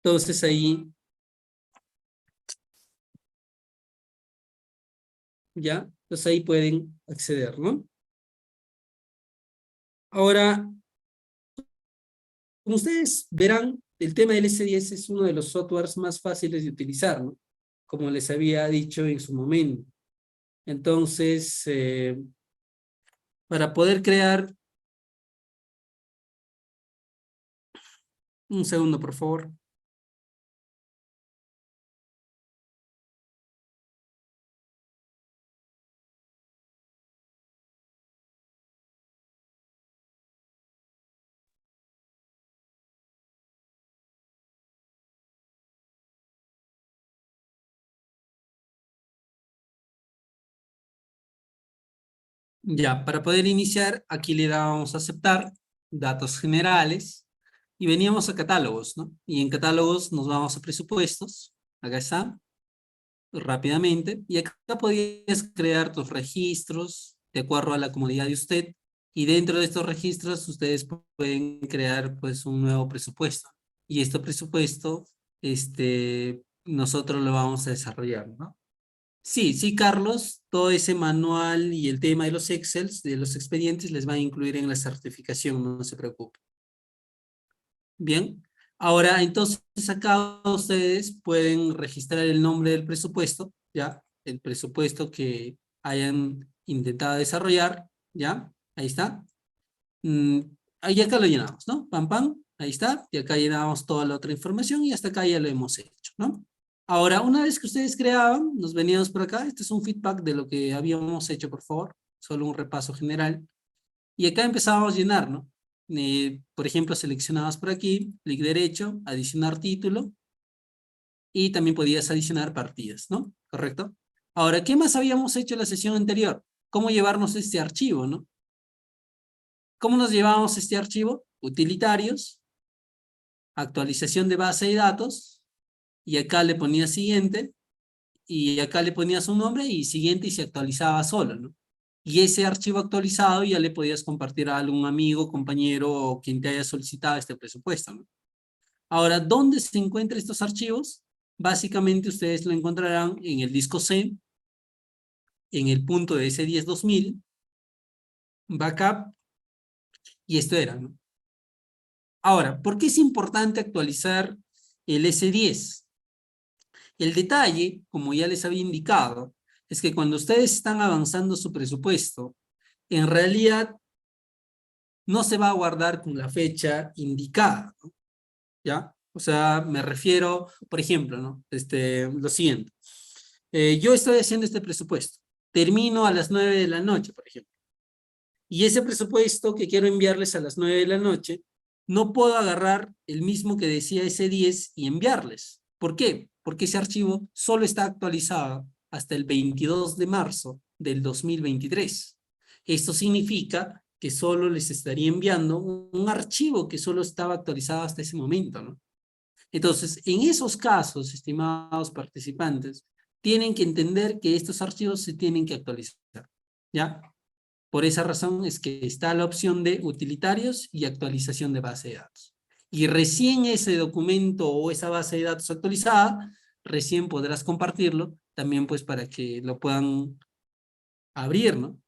Entonces ahí, ya, entonces ahí pueden acceder, ¿no? Ahora, como ustedes verán, el tema del S10 es uno de los softwares más fáciles de utilizar, ¿no? Como les había dicho en su momento. Entonces, para poder crear, un segundo por favor. Ya, para poder iniciar, aquí le dábamos a aceptar, datos generales, y veníamos a catálogos, ¿no? Y en catálogos nos vamos a presupuestos, acá está, rápidamente, y acá podías crear tus registros de acuerdo a la comodidad de usted, y dentro de estos registros ustedes pueden crear pues un nuevo presupuesto, y este presupuesto, nosotros lo vamos a desarrollar, ¿no? Sí, sí, Carlos, todo ese manual y el tema de los Excels, de los expedientes, les va a incluir en la certificación, no se preocupe. Bien, ahora entonces acá ustedes pueden registrar el nombre del presupuesto, ¿ya? El presupuesto que hayan intentado desarrollar, ¿ya? Ahí está. Ahí acá lo llenamos, ¿no? Pam, pam, ahí está. Y acá llenamos toda la otra información y hasta acá ya lo hemos hecho, ¿no? Ahora, una vez que ustedes creaban, nos veníamos por acá. Este es un feedback de lo que habíamos hecho, por favor. Solo un repaso general. Y acá empezábamos a llenar, ¿no? Por ejemplo, seleccionabas por aquí, clic derecho, adicionar título, y también podías adicionar partidas, ¿no? ¿Correcto? Ahora, ¿qué más habíamos hecho en la sesión anterior? ¿Cómo llevarnos este archivo, no? ¿Cómo nos llevábamos este archivo? Utilitarios, actualización de base de datos, y acá le ponías siguiente, y acá le ponías un nombre y siguiente y se actualizaba solo, ¿no? Y ese archivo actualizado ya le podías compartir a algún amigo, compañero o quien te haya solicitado este presupuesto, ¿no? Ahora, ¿dónde se encuentran estos archivos? Básicamente ustedes lo encontrarán en el disco C, en el punto de S10-2000, backup, y esto era, ¿no? Ahora, ¿por qué es importante actualizar el S10? El detalle, como ya les había indicado, es que cuando ustedes están avanzando su presupuesto, en realidad no se va a guardar con la fecha indicada, ¿no? ¿Ya? O sea, me refiero, por ejemplo, ¿no? Lo siguiente. Yo estoy haciendo este presupuesto. Termino a las 9 de la noche, por ejemplo. Y ese presupuesto que quiero enviarles a las 9 de la noche, no puedo agarrar el mismo que decía ese 10 y enviarles. ¿Por qué? Porque ese archivo solo está actualizado hasta el 22 de marzo del 2023. Esto significa que solo les estaría enviando un archivo que solo estaba actualizado hasta ese momento, ¿no? Entonces, en esos casos, estimados participantes, tienen que entender que estos archivos se tienen que actualizar, ¿ya? Por esa razón es que está la opción de utilitarios y actualización de base de datos. Y recién ese documento o esa base de datos actualizada, recién podrás compartirlo, también pues para que lo puedan abrir, ¿no?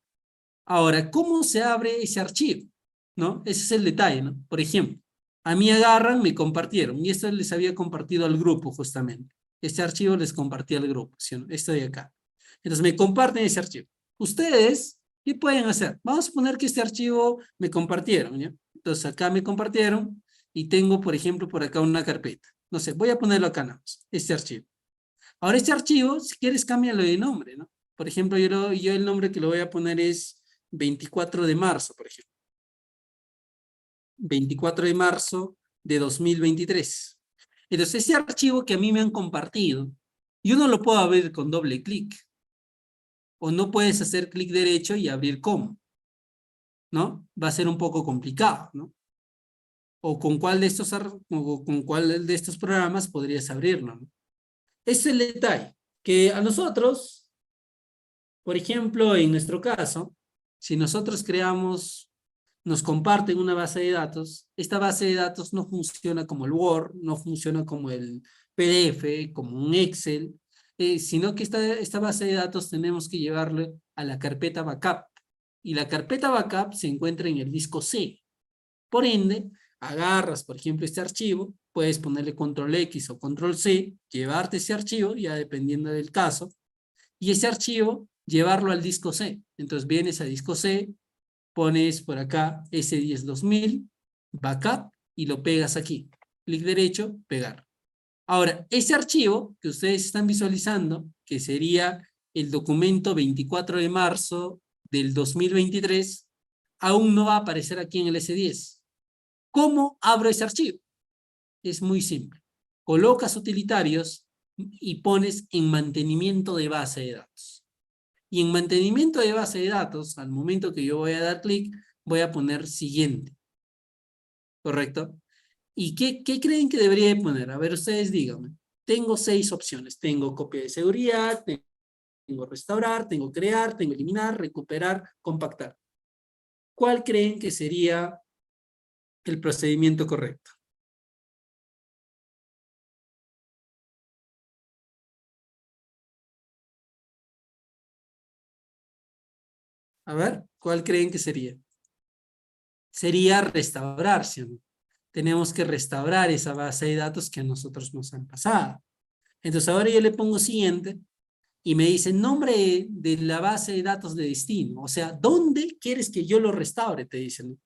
Ahora, ¿cómo se abre ese archivo? ¿No? Ese es el detalle, ¿no? Por ejemplo, a mí agarran, me compartieron, y esto les había compartido al grupo justamente. Este archivo les compartí al grupo, ¿sí? Esto de acá. Entonces me comparten ese archivo. Ustedes, ¿qué pueden hacer? Vamos a poner que este archivo me compartieron, ¿ya? Entonces acá me compartieron y tengo, por ejemplo, por acá una carpeta. No sé, voy a ponerlo acá nada más, este archivo. Ahora este archivo, si quieres, cámbialo de nombre, ¿no? Por ejemplo, yo el nombre que lo voy a poner es 24 de marzo, por ejemplo. 24 de marzo de 2023. Entonces, ese archivo que a mí me han compartido, yo no lo puedo abrir con doble clic. O no puedes hacer clic derecho y abrir como, ¿no? Va a ser un poco complicado, ¿no? O con cuál de estos, o con cuál de estos programas podrías abrirlo, ¿no? Ese es el detalle, que a nosotros, por ejemplo, en nuestro caso, si nosotros creamos, nos comparten una base de datos, esta base de datos no funciona como el Word, no funciona como el PDF, como un Excel, sino que esta base de datos tenemos que llevarle a la carpeta backup. Y la carpeta backup se encuentra en el disco C. Por ende, agarras, por ejemplo, este archivo, puedes ponerle control X o control C, llevarte ese archivo, ya dependiendo del caso, y ese archivo llevarlo al disco C. Entonces vienes a disco C, pones por acá S10-2000, backup, y lo pegas aquí. Clic derecho, pegar. Ahora, ese archivo que ustedes están visualizando, que sería el documento 24 de marzo del 2023, aún no va a aparecer aquí en el S10. ¿Cómo abro ese archivo? Es muy simple. Colocas utilitarios y pones en mantenimiento de base de datos. Y en mantenimiento de base de datos, al momento que yo voy a dar clic, voy a poner siguiente. ¿Correcto? ¿Y qué creen que debería de poner? A ver, ustedes díganme. Tengo 6 opciones. Tengo copia de seguridad, tengo restaurar, tengo crear, tengo eliminar, recuperar, compactar. ¿Cuál creen que sería el procedimiento correcto? A ver, ¿cuál creen que sería? Sería restaurarse, ¿no? Tenemos que restaurar esa base de datos que a nosotros nos han pasado. Entonces ahora yo le pongo siguiente y me dice nombre de la base de datos de destino. O sea, ¿dónde quieres que yo lo restaure? Te dicen, ¿no?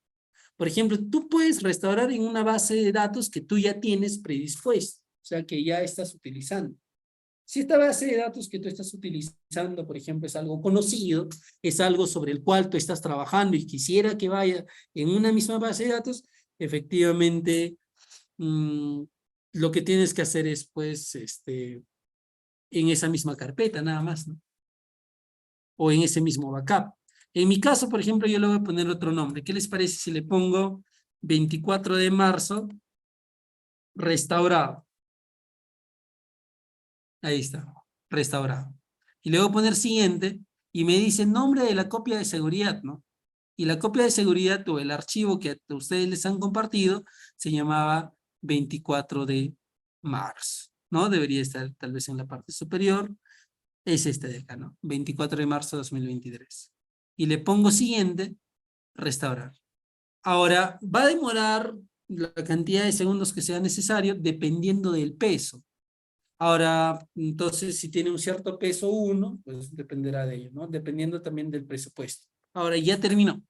Por ejemplo, tú puedes restaurar en una base de datos que tú ya tienes predispuesto, o sea, que ya estás utilizando. Si esta base de datos que tú estás utilizando, por ejemplo, es algo conocido, es algo sobre el cual tú estás trabajando y quisiera que vaya en una misma base de datos, efectivamente, lo que tienes que hacer es, pues, en esa misma carpeta, nada más, ¿no? O en ese mismo backup. En mi caso, por ejemplo, yo le voy a poner otro nombre. ¿Qué les parece si le pongo 24 de marzo, restaurado? Ahí está, restaurado. Y le voy a poner siguiente y me dice nombre de la copia de seguridad, ¿no? Y la copia de seguridad o el archivo que a ustedes les han compartido se llamaba 24 de marzo, ¿no? Debería estar tal vez en la parte superior. Es este de acá, ¿no? 24 de marzo de 2023. Y le pongo siguiente, restaurar. Ahora, va a demorar la cantidad de segundos que sea necesario dependiendo del peso. Ahora, entonces, si tiene un cierto peso uno, pues dependerá de ello, ¿no? Dependiendo también del presupuesto. Ahora, ya terminó.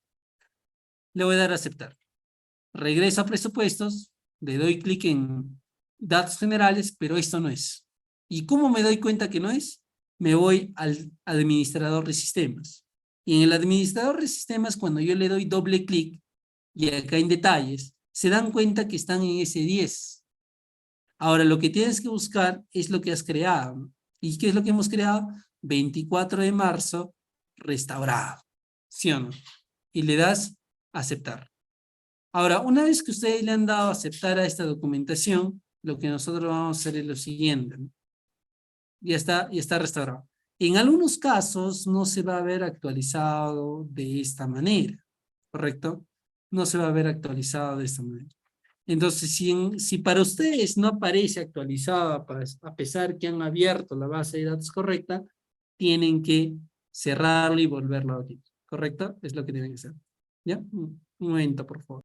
Le voy a dar a aceptar. Regreso a presupuestos, le doy clic en datos generales, pero esto no es. ¿Y cómo me doy cuenta que no es? Me voy al administrador de sistemas. Y en el administrador de sistemas, cuando yo le doy doble clic, y acá en detalles, se dan cuenta que están en S10. Ahora, lo que tienes que buscar es lo que has creado, ¿no? ¿Y qué es lo que hemos creado? 24 de marzo, restaurado. ¿Sí o no? Y le das aceptar. Ahora, una vez que ustedes le han dado a aceptar a esta documentación, lo que nosotros vamos a hacer es lo siguiente, ¿no? Ya está restaurado. En algunos casos no se va a ver actualizado de esta manera, ¿correcto? No se va a ver actualizado de esta manera. Entonces, si para ustedes no aparece actualizada, a pesar que han abierto la base de datos correcta, tienen que cerrarlo y volverlo a abrir, ¿correcto? Es lo que tienen que hacer. ¿Ya? Un momento, por favor.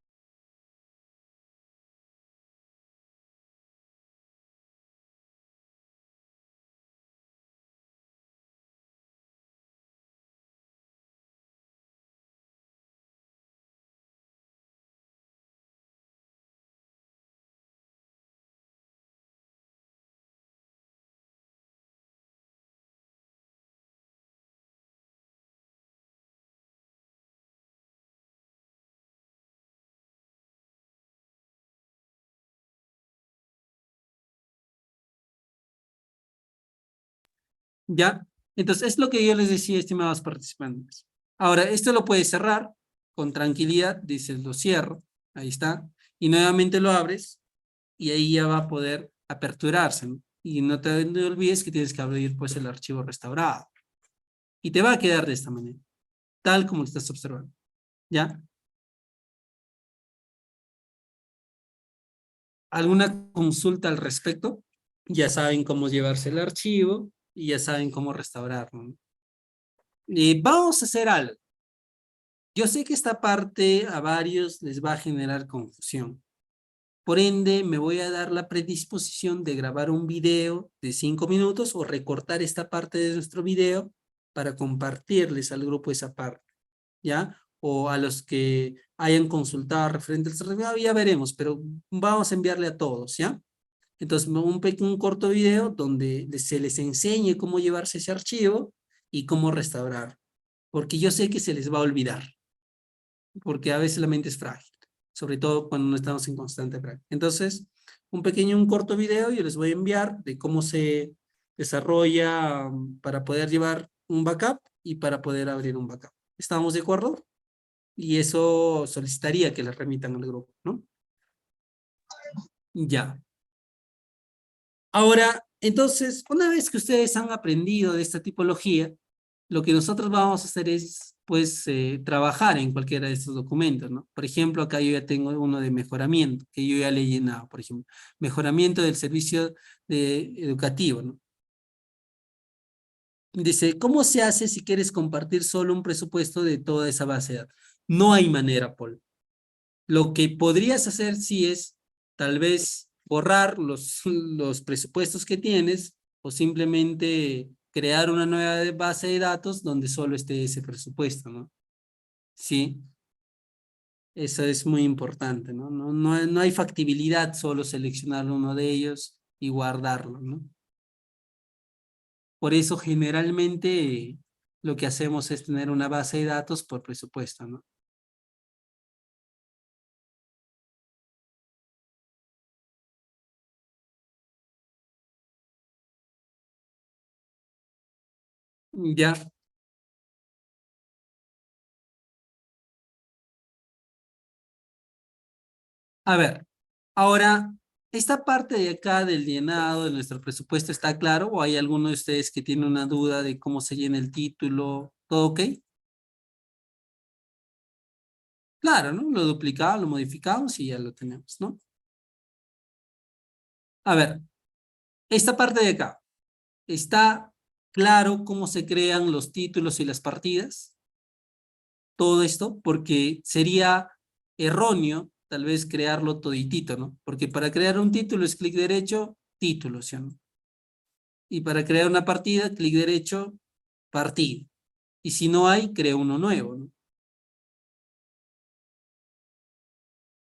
¿Ya? Entonces, es lo que yo les decía, estimados participantes. Ahora, esto lo puedes cerrar con tranquilidad, dices, lo cierro, ahí está, y nuevamente lo abres, y ahí ya va a poder aperturarse, ¿no? Y no te olvides que tienes que abrir pues el archivo restaurado. Y te va a quedar de esta manera, tal como lo estás observando. ¿Ya? ¿Alguna consulta al respecto? Ya saben cómo llevarse el archivo y ya saben cómo restaurarlo, ¿no? Vamos a hacer algo. Yo sé que esta parte a varios les va a generar confusión. Por ende, me voy a dar la predisposición de grabar un video de 5 minutos o recortar esta parte de nuestro video para compartirles al grupo esa parte, ¿ya? O a los que hayan consultado referente al certificado, ya veremos, pero vamos a enviarle a todos, ¿ya? Entonces, un corto video donde se les enseñe cómo llevarse ese archivo y cómo restaurar, porque yo sé que se les va a olvidar, porque a veces la mente es frágil, sobre todo cuando no estamos en constante práctica. Entonces, un corto video yo les voy a enviar de cómo se desarrolla para poder llevar un backup y para poder abrir un backup. ¿Estamos de acuerdo? Y eso solicitaría que les remitan al grupo, ¿no? Ya. Ahora, entonces, una vez que ustedes han aprendido de esta tipología, lo que nosotros vamos a hacer es, pues, trabajar en cualquiera de estos documentos, ¿no? Por ejemplo, acá yo ya tengo uno de mejoramiento, que yo ya le he llenado, por ejemplo, mejoramiento del servicio educativo, ¿no? Dice, ¿cómo se hace si quieres compartir solo un presupuesto de toda esa base de datos? No hay manera, Paul. Lo que podrías hacer sí es tal vez borrar los presupuestos que tienes o simplemente crear una nueva base de datos donde solo esté ese presupuesto, ¿no? Sí, eso es muy importante, ¿no? No hay factibilidad solo seleccionar uno de ellos y guardarlo, ¿no? Por eso generalmente lo que hacemos es tener una base de datos por presupuesto, ¿no? Ya, a ver, ahora, esta parte de acá del llenado de nuestro presupuesto está claro o hay alguno de ustedes que tiene una duda de cómo se llena el título, ¿todo ok? Claro, ¿no? Lo duplicamos, lo modificamos y ya lo tenemos, ¿no? A ver, esta parte de acá, ¿está claro cómo se crean los títulos y las partidas? Todo esto, porque sería erróneo tal vez crearlo toditito, ¿no? Porque para crear un título es clic derecho, título, ¿sí o no? Y para crear una partida, clic derecho, partida. Y si no hay, creo uno nuevo, ¿no?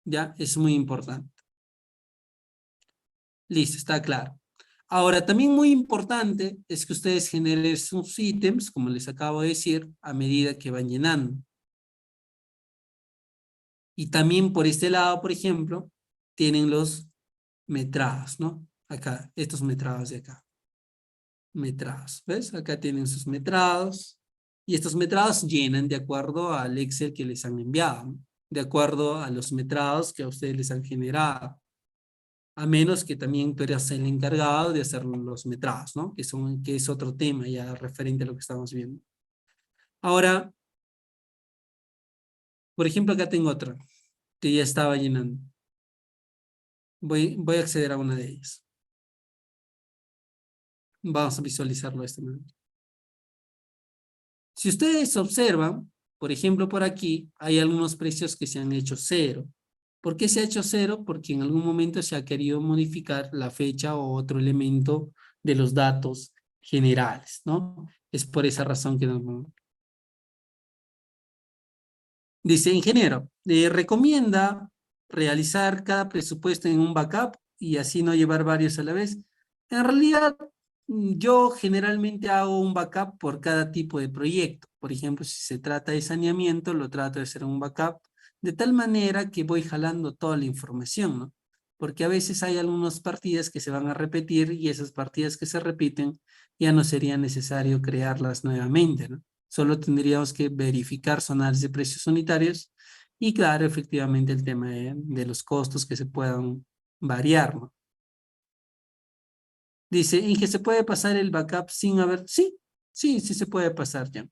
Ya, es muy importante. Listo, está claro. Ahora, también muy importante es que ustedes generen sus ítems, como les acabo de decir, a medida que van llenando. Y también por este lado, por ejemplo, tienen los metrados, ¿no? Acá, estos metrados de acá. Metrados, ¿ves? Acá tienen sus metrados. Y estos metrados llenan de acuerdo al Excel que les han enviado, ¿no? De acuerdo a los metrados que a ustedes les han generado. A menos que también tú eras el encargado de hacer los metrados, ¿no? Que es otro tema ya referente a lo que estamos viendo. Ahora, por ejemplo, acá tengo otra que ya estaba llenando. Voy a acceder a una de ellas. Vamos a visualizarlo de esta manera. Si ustedes observan, por ejemplo, por aquí hay algunos precios que se han hecho cero. ¿Por qué se ha hecho cero? Porque en algún momento se ha querido modificar la fecha o otro elemento de los datos generales, ¿no? Es por esa razón que nos... Dice, ingeniero, recomienda realizar cada presupuesto en un backup y así no llevar varios a la vez. En realidad, yo generalmente hago un backup por cada tipo de proyecto. Por ejemplo, si se trata de saneamiento, lo trato de hacer en un backup de tal manera que voy jalando toda la información, ¿no? Porque a veces hay algunas partidas que se van a repetir y esas partidas que se repiten ya no sería necesario crearlas nuevamente, ¿no? Solo tendríamos que verificar zonales de precios unitarios y claro, efectivamente el tema de los costos que se puedan variar, ¿no? Dice, ¿en que se puede pasar el backup sin haber? Sí, sí se puede pasar ya.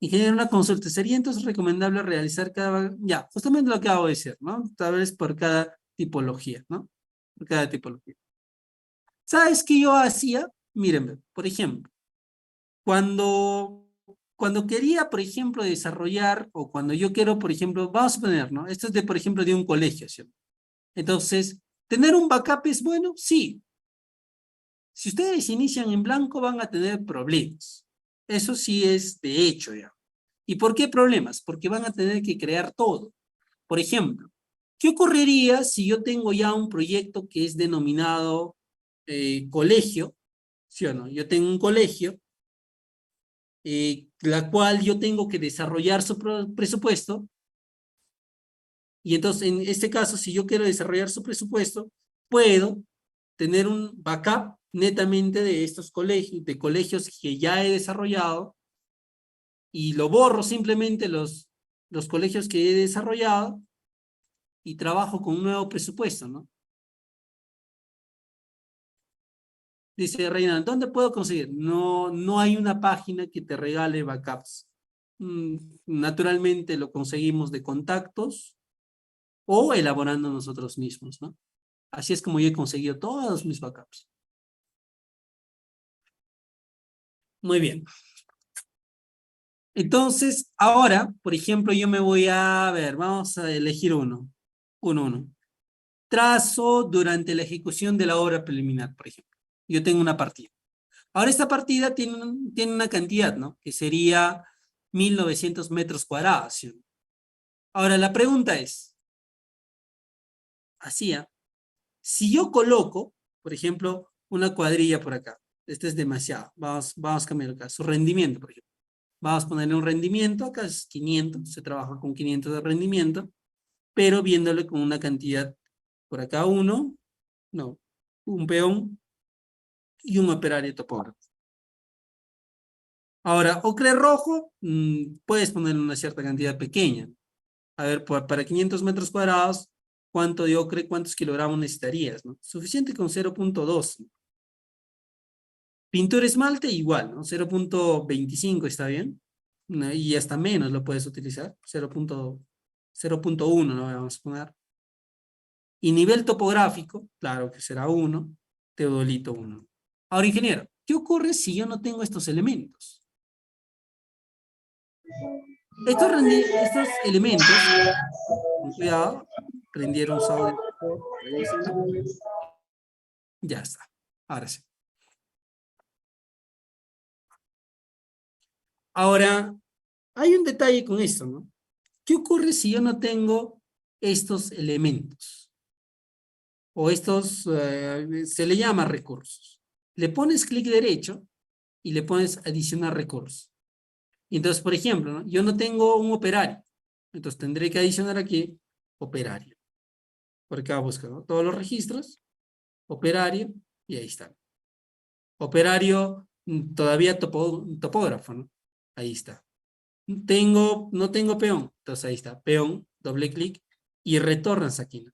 Ingeniero, una consulta. ¿Sería entonces recomendable realizar cada... Ya, justamente lo que acabo de decir, ¿no? Tal vez por cada tipología, ¿no? Por cada tipología. ¿Sabes qué yo hacía? Mírenme, por ejemplo, cuando, cuando quería, por ejemplo, desarrollar, o cuando yo quiero, por ejemplo, vamos a poner, ¿no? Esto es de, por ejemplo, de un colegio, ¿sí? Entonces, ¿tener un backup es bueno? Sí. Si ustedes inician en blanco, van a tener problemas. Eso sí es de hecho, ya. ¿Y por qué problemas? Porque van a tener que crear todo. Por ejemplo, ¿qué ocurriría si yo tengo ya un proyecto que es denominado colegio? ¿Sí o no? Yo tengo un colegio, la cual yo tengo que desarrollar su presupuesto, y entonces en este caso, si yo quiero desarrollar su presupuesto, puedo tener un backup netamente de estos colegios, de colegios que ya he desarrollado, y lo borro simplemente los colegios que he desarrollado y trabajo con un nuevo presupuesto, ¿no? Dice Reina, ¿dónde puedo conseguir? No, no hay una página que te regale backups. Naturalmente lo conseguimos de contactos o elaborando nosotros mismos, ¿no? Así es como yo he conseguido todos mis backups. Muy bien. Entonces, ahora, por ejemplo, yo me voy a ver, vamos a elegir uno. Uno. Trazo durante la ejecución de la obra preliminar, por ejemplo. Yo tengo una partida. Ahora esta partida tiene una cantidad, ¿no? Que sería 1900 metros cuadrados, ¿sí? Ahora la pregunta es, así, ¿ah? Si yo coloco, por ejemplo, una cuadrilla por acá, este es demasiado, vamos a cambiar acá, su rendimiento, por ejemplo. Vamos a ponerle un rendimiento, acá es 500, se trabaja con 500 de rendimiento, pero viéndole con una cantidad, por acá uno, no, un peón y un operario topógrafo. Ahora, ocre rojo, puedes ponerle una cierta cantidad pequeña. A ver, para 500 metros cuadrados, ¿cuánto de ocre, cuántos kilogramos necesitarías, no? Suficiente con 0.2. Pintura esmalte, igual, ¿no? 0.25 está bien. ¿No? Y hasta menos lo puedes utilizar. 0.1 lo vamos a poner. Y nivel topográfico, claro que será 1. Teodolito 1. Ahora, ingeniero, ¿qué ocurre si yo no tengo estos elementos? Estos elementos, con cuidado, prendieron su audio, revísenlo. Ya está. Ahora sí. Ahora, hay un detalle con esto, ¿no? ¿Qué ocurre si yo no tengo estos elementos? O estos, se le llama recursos. Le pones clic derecho y le pones adicionar recursos. Y entonces, por ejemplo, ¿no? Yo no tengo un operario. Entonces tendré que adicionar aquí operario. Por acá busco, ¿no? Todos los registros, operario, y ahí está. Operario, todavía topógrafo, ¿no? Ahí está. No tengo peón, entonces ahí está, peón, doble clic y retornas aquí, ¿no?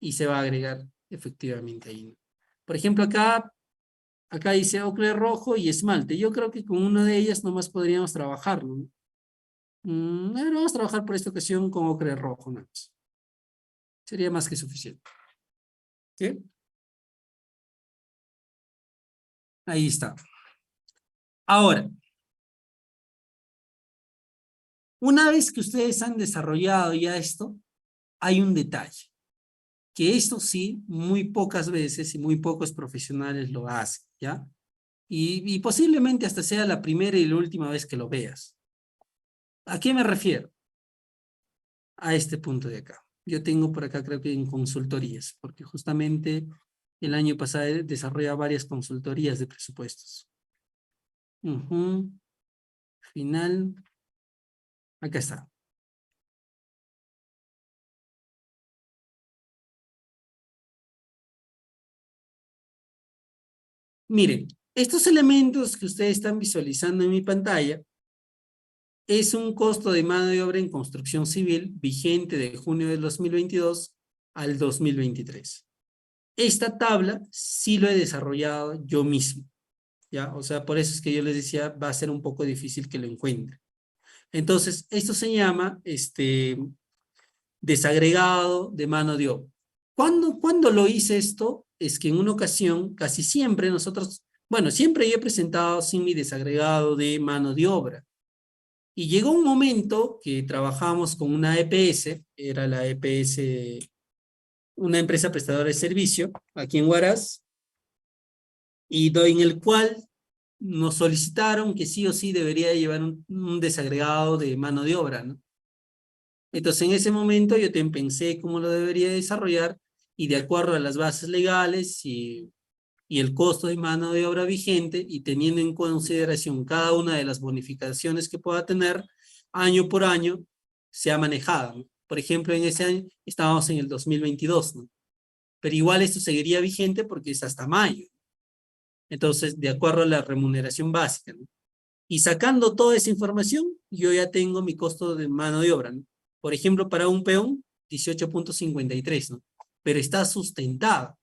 Y se va a agregar efectivamente ahí, ¿no? Por ejemplo, acá dice ocre rojo y esmalte. Yo creo que con una de ellas nomás podríamos trabajarlo, ¿no? Bueno, vamos a trabajar por esta ocasión con ocre rojo, nada más. Sería más que suficiente. ¿Sí? Ahí está. Ahora, una vez que ustedes han desarrollado ya esto, hay un detalle, que esto sí, muy pocas veces y muy pocos profesionales lo hacen, ¿ya? Y posiblemente hasta sea la primera y la última vez que lo veas. ¿A qué me refiero? A este punto de acá. Yo tengo por acá, creo que en consultorías, porque justamente el año pasado desarrollé varias consultorías de presupuestos. Final, acá está. Miren, estos elementos que ustedes están visualizando en mi pantalla es un costo de mano de obra en construcción civil vigente de junio del 2022 al 2023. Esta tabla sí lo he desarrollado yo mismo, ¿ya? O sea, por eso es que yo les decía, va a ser un poco difícil que lo encuentren. Entonces, esto se llama desagregado de mano de obra. ¿Cuándo lo hice esto? Es que en una ocasión, casi siempre nosotros, bueno, siempre yo he presentado sin mi desagregado de mano de obra. Y llegó un momento que trabajamos con una EPS, era la EPS, una empresa prestadora de servicio, aquí en Huaraz, y en el cual nos solicitaron que sí o sí debería llevar un desagregado de mano de obra, ¿no? Entonces, en ese momento yo pensé cómo lo debería desarrollar y de acuerdo a las bases legales y el costo de mano de obra vigente y teniendo en consideración cada una de las bonificaciones que pueda tener año por año, se ha manejado, ¿no? Por ejemplo, en ese año estábamos en el 2022, ¿no? Pero igual esto seguiría vigente porque es hasta mayo. Entonces, de acuerdo a la remuneración básica, ¿no? Y sacando toda esa información, yo ya tengo mi costo de mano de obra, ¿no? Por ejemplo, para un peón, 18.53, ¿no? Pero está sustentado.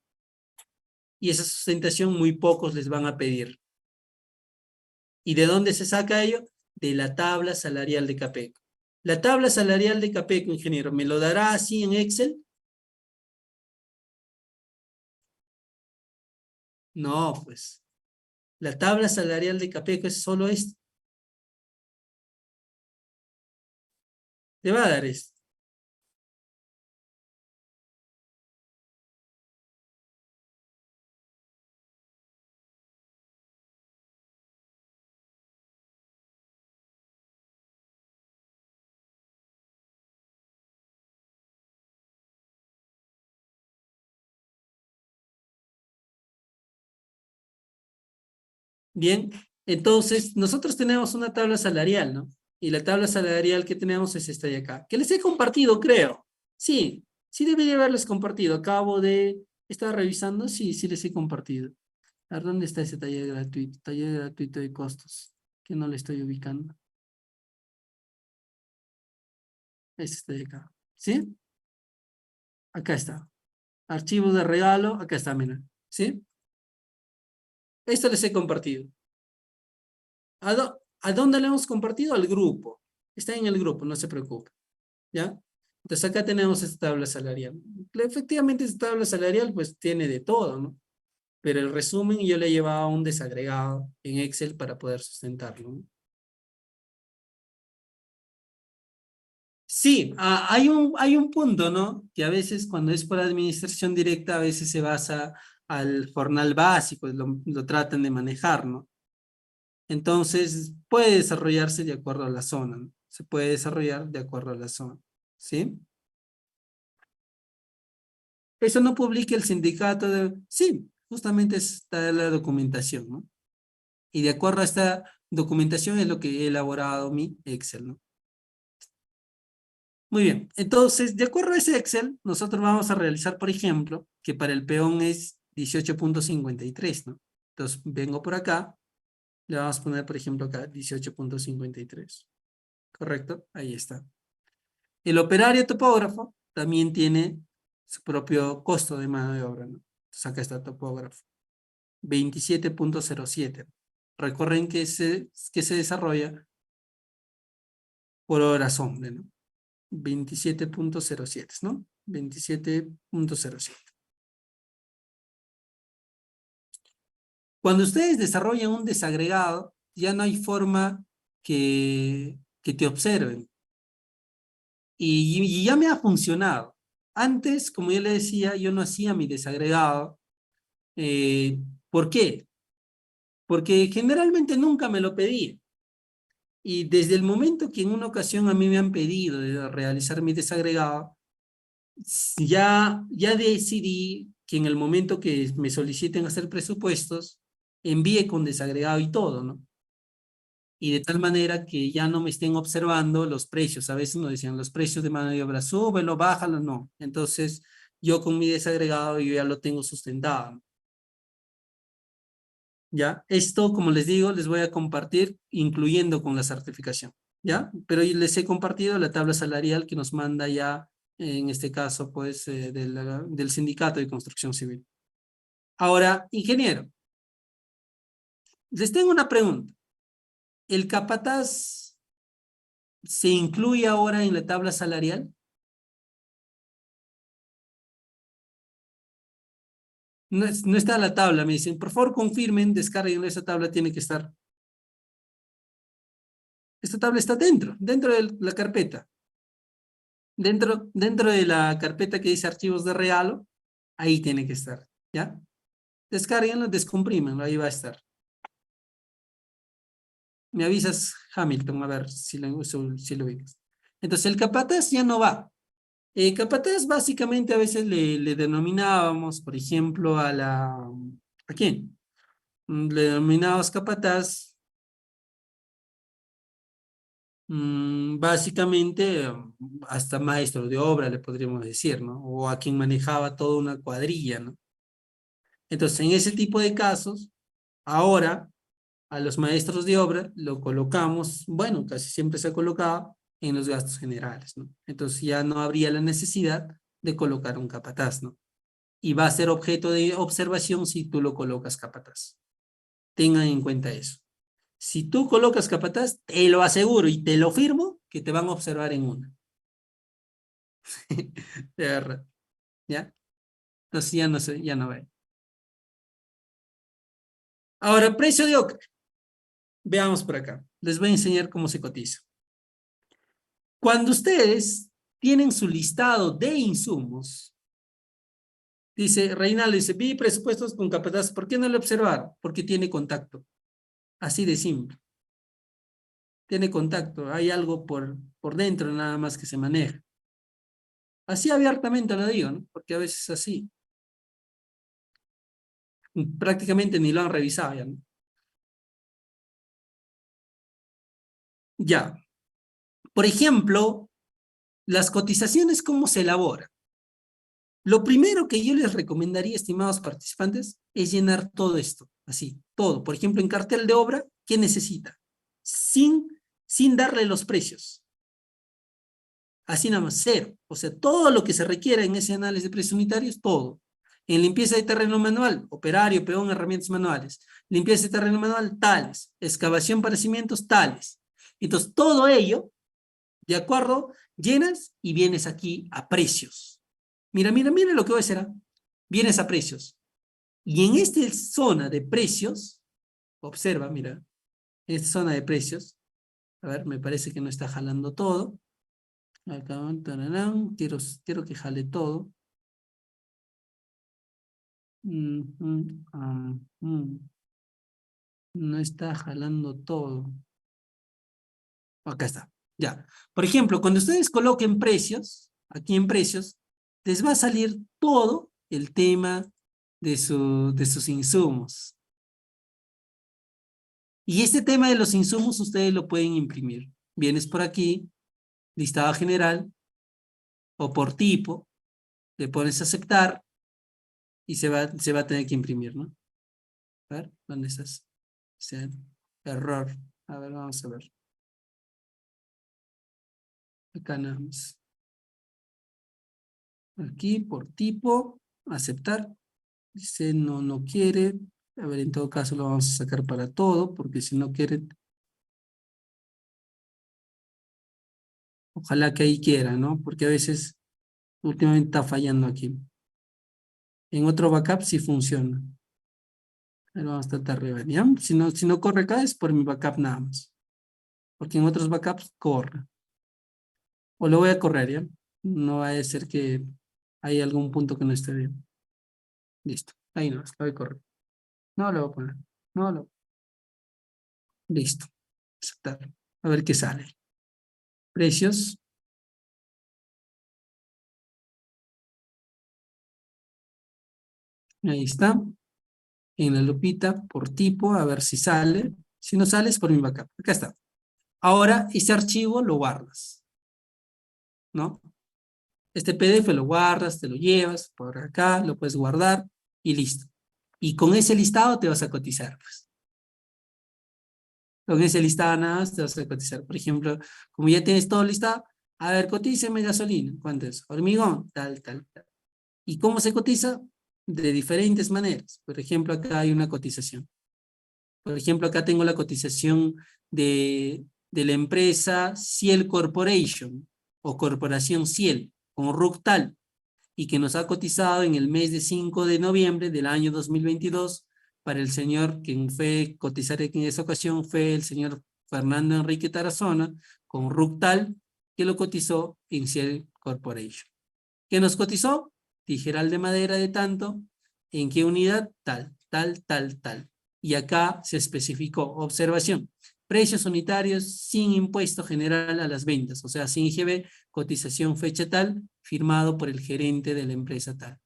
Y esa sustentación muy pocos les van a pedir. ¿Y de dónde se saca ello? De la tabla salarial de Capeco. La tabla salarial de Capeco, ingeniero, ¿me lo dará así en Excel? No, pues. La tabla salarial de Capeco es solo esto. Te va a dar esto. Bien, entonces nosotros tenemos una tabla salarial, ¿no? Y la tabla salarial que tenemos es esta de acá, que les he compartido, creo. Sí, sí debería haberles compartido. Acabo de estar revisando, sí, sí les he compartido. A ver, ¿dónde está ese taller gratuito? Taller gratuito de costos, que no le estoy ubicando. Este de acá, ¿sí? Acá está. Archivos de regalo, acá está, miren, ¿sí? Esto les he compartido. ¿A dónde le hemos compartido? Al grupo. Está en el grupo, no se preocupe. ¿Ya? Entonces acá tenemos esta tabla salarial. Efectivamente, esta tabla salarial pues tiene de todo, ¿no? Pero el resumen yo le llevaba un desagregado en Excel para poder sustentarlo, ¿no? Sí, hay un punto, ¿no? Que a veces cuando es por administración directa, a veces se basa al jornal básico, lo tratan de manejar, ¿no? Entonces, puede desarrollarse de acuerdo a la zona, ¿no? Se puede desarrollar de acuerdo a la zona, ¿sí? Eso no publica el sindicato de... Sí, justamente está la documentación, ¿no? Y de acuerdo a esta documentación es lo que he elaborado mi Excel, ¿no? Muy bien, entonces, de acuerdo a ese Excel, nosotros vamos a realizar, por ejemplo, que para el peón es 18.53, ¿no? Entonces, vengo por acá, le vamos a poner, por ejemplo, acá 18.53, ¿correcto? Ahí está. El operario topógrafo también tiene su propio costo de mano de obra, ¿no? Entonces, acá está topógrafo. 27.07. Recuerden que se desarrolla por horas hombre, ¿no? 27.07, ¿no? 27.07. Cuando ustedes desarrollan un desagregado, ya no hay forma que te observen. Y ya me ha funcionado. Antes, como yo le decía, yo no hacía mi desagregado. Eh, ¿Por qué? Porque generalmente nunca me lo pedí. Y desde el momento que en una ocasión a mí me han pedido de realizar mi desagregado, ya decidí que en el momento que me soliciten hacer presupuestos, envíe con desagregado y todo, ¿no? Y de tal manera que ya no me estén observando los precios. A veces nos decían, los precios de mano de obra, súbelo, bájalo, no. Entonces, yo con mi desagregado, yo ya lo tengo sustentado, ¿no? ¿Ya? Esto, como les digo, les voy a compartir, incluyendo con la certificación, ¿ya? Pero les he compartido la tabla salarial que nos manda ya, en este caso, pues, del Sindicato de Construcción Civil. Ahora, ingeniero, les tengo una pregunta. ¿El capataz ¿Se incluye ahora en la tabla salarial? No, no está la tabla, me dicen, por favor confirmen, descarguen esa tabla, tiene que estar. Esta tabla está dentro de la carpeta. Dentro de la carpeta que dice archivos de regalo, ahí tiene que estar, ¿ya? Descárguenlo, descomprímenlo, ahí va a estar. Me avisas, Hamilton, a ver si lo vimos. Entonces, el capataz ya no va. Capataz básicamente a veces le denominábamos, por ejemplo, ¿a quién? Le denominábamos capataz, básicamente hasta maestro de obra, le podríamos decir, ¿no? O a quien manejaba toda una cuadrilla, ¿no? Entonces, en ese tipo de casos, ahora a los maestros de obra lo colocamos, bueno, casi siempre se ha colocado en los gastos generales, ¿no? Entonces ya no habría la necesidad de colocar un capataz, ¿no? Y va a ser objeto de observación si tú lo colocas capataz. Tengan en cuenta eso. Si tú colocas capataz, te lo aseguro y te lo firmo que te van a observar en una. De verdad, ¿ya? Entonces ya no sé, ya no ve. Ahora, precio de ocre. Veamos por acá. Les voy a enseñar cómo se cotiza. Cuando ustedes tienen su listado de insumos, dice, Reinaldo dice, vi presupuestos con capataz, ¿por qué no lo observaron? Porque tiene contacto. Así de simple. Tiene contacto, hay algo por dentro nada más que se maneja. Así abiertamente lo digo, ¿no? Porque a veces así. Prácticamente ni lo han revisado ya, ¿no? Ya. Por ejemplo, las cotizaciones, ¿cómo se elaboran? Lo primero que yo les recomendaría, estimados participantes, es llenar todo esto, así, todo. Por ejemplo, en cartel de obra, ¿qué necesita? Sin darle los precios. Así nada más, cero. O sea, todo lo que se requiera en ese análisis de precios unitarios, todo. En limpieza de terreno manual, operario, peón, herramientas manuales. Limpieza de terreno manual, tales. Excavación para cimientos, tales. Entonces, todo ello, de acuerdo, llenas y vienes aquí a precios. Mira, mira, mira lo que voy a hacer. ¿Ah? Vienes a precios. Y en esta zona de precios, observa, mira, en esta zona de precios, a ver, me parece que no está jalando todo. Acá, tararán, quiero que jale todo. No está jalando todo. Acá está, ya. Por ejemplo, cuando ustedes coloquen precios, aquí en precios, les va a salir todo el tema de sus insumos. Y este tema de los insumos ustedes lo pueden imprimir. Vienes por aquí, listado general, o por tipo, le pones aceptar y se va a tener que imprimir, ¿no? A ver, ¿dónde estás? O sea, error. A ver, vamos a ver. Acá nada más. Aquí por tipo, aceptar. Dice no, no quiere. A ver, en todo caso lo vamos a sacar para todo, porque si no quiere, ojalá que ahí quiera, ¿no? Porque a veces últimamente está fallando aquí. En otro backup sí funciona. Ahí vamos a tratar de ver, ¿ya? Si no corre acá es por mi backup nada más. Porque en otros backups corre. O lo voy a correr, ¿ya? No va a ser que hay algún punto que no esté bien. Listo. Ahí no, lo voy a correr. No lo voy a poner. No lo. Listo. Aceptar. A ver qué sale. Precios. Ahí está. En la lupita por tipo, a ver si sale. Si no sale es por mi backup. Acá está. Ahora, ese archivo lo guardas, ¿no? Este PDF lo guardas, te lo llevas por acá, lo puedes guardar y listo. Y con ese listado te vas a cotizar, pues. Con ese listado nada más te vas a cotizar. Por ejemplo, como ya tienes todo listado, a ver, cotíceme gasolina. ¿Cuánto es? Hormigón, tal, tal, tal. ¿Y cómo se cotiza? De diferentes maneras. Por ejemplo, acá hay una cotización. Por ejemplo, acá tengo la cotización de la empresa Ciel Corporation o Corporación Ciel, con Ructal, y que nos ha cotizado en el mes de 5 de noviembre del año 2022 para el señor, quien fue cotizar en esa ocasión fue el señor Fernando Enrique Tarazona, con Ructal, que lo cotizó en Ciel Corporation. ¿Qué nos cotizó? Tijeral de madera de tanto, ¿en qué unidad? Tal, tal, tal, tal. Y acá se especificó, observación, precios unitarios sin impuesto general a las ventas, o sea, sin IGB, cotización fecha tal, firmado por el gerente de la empresa tal.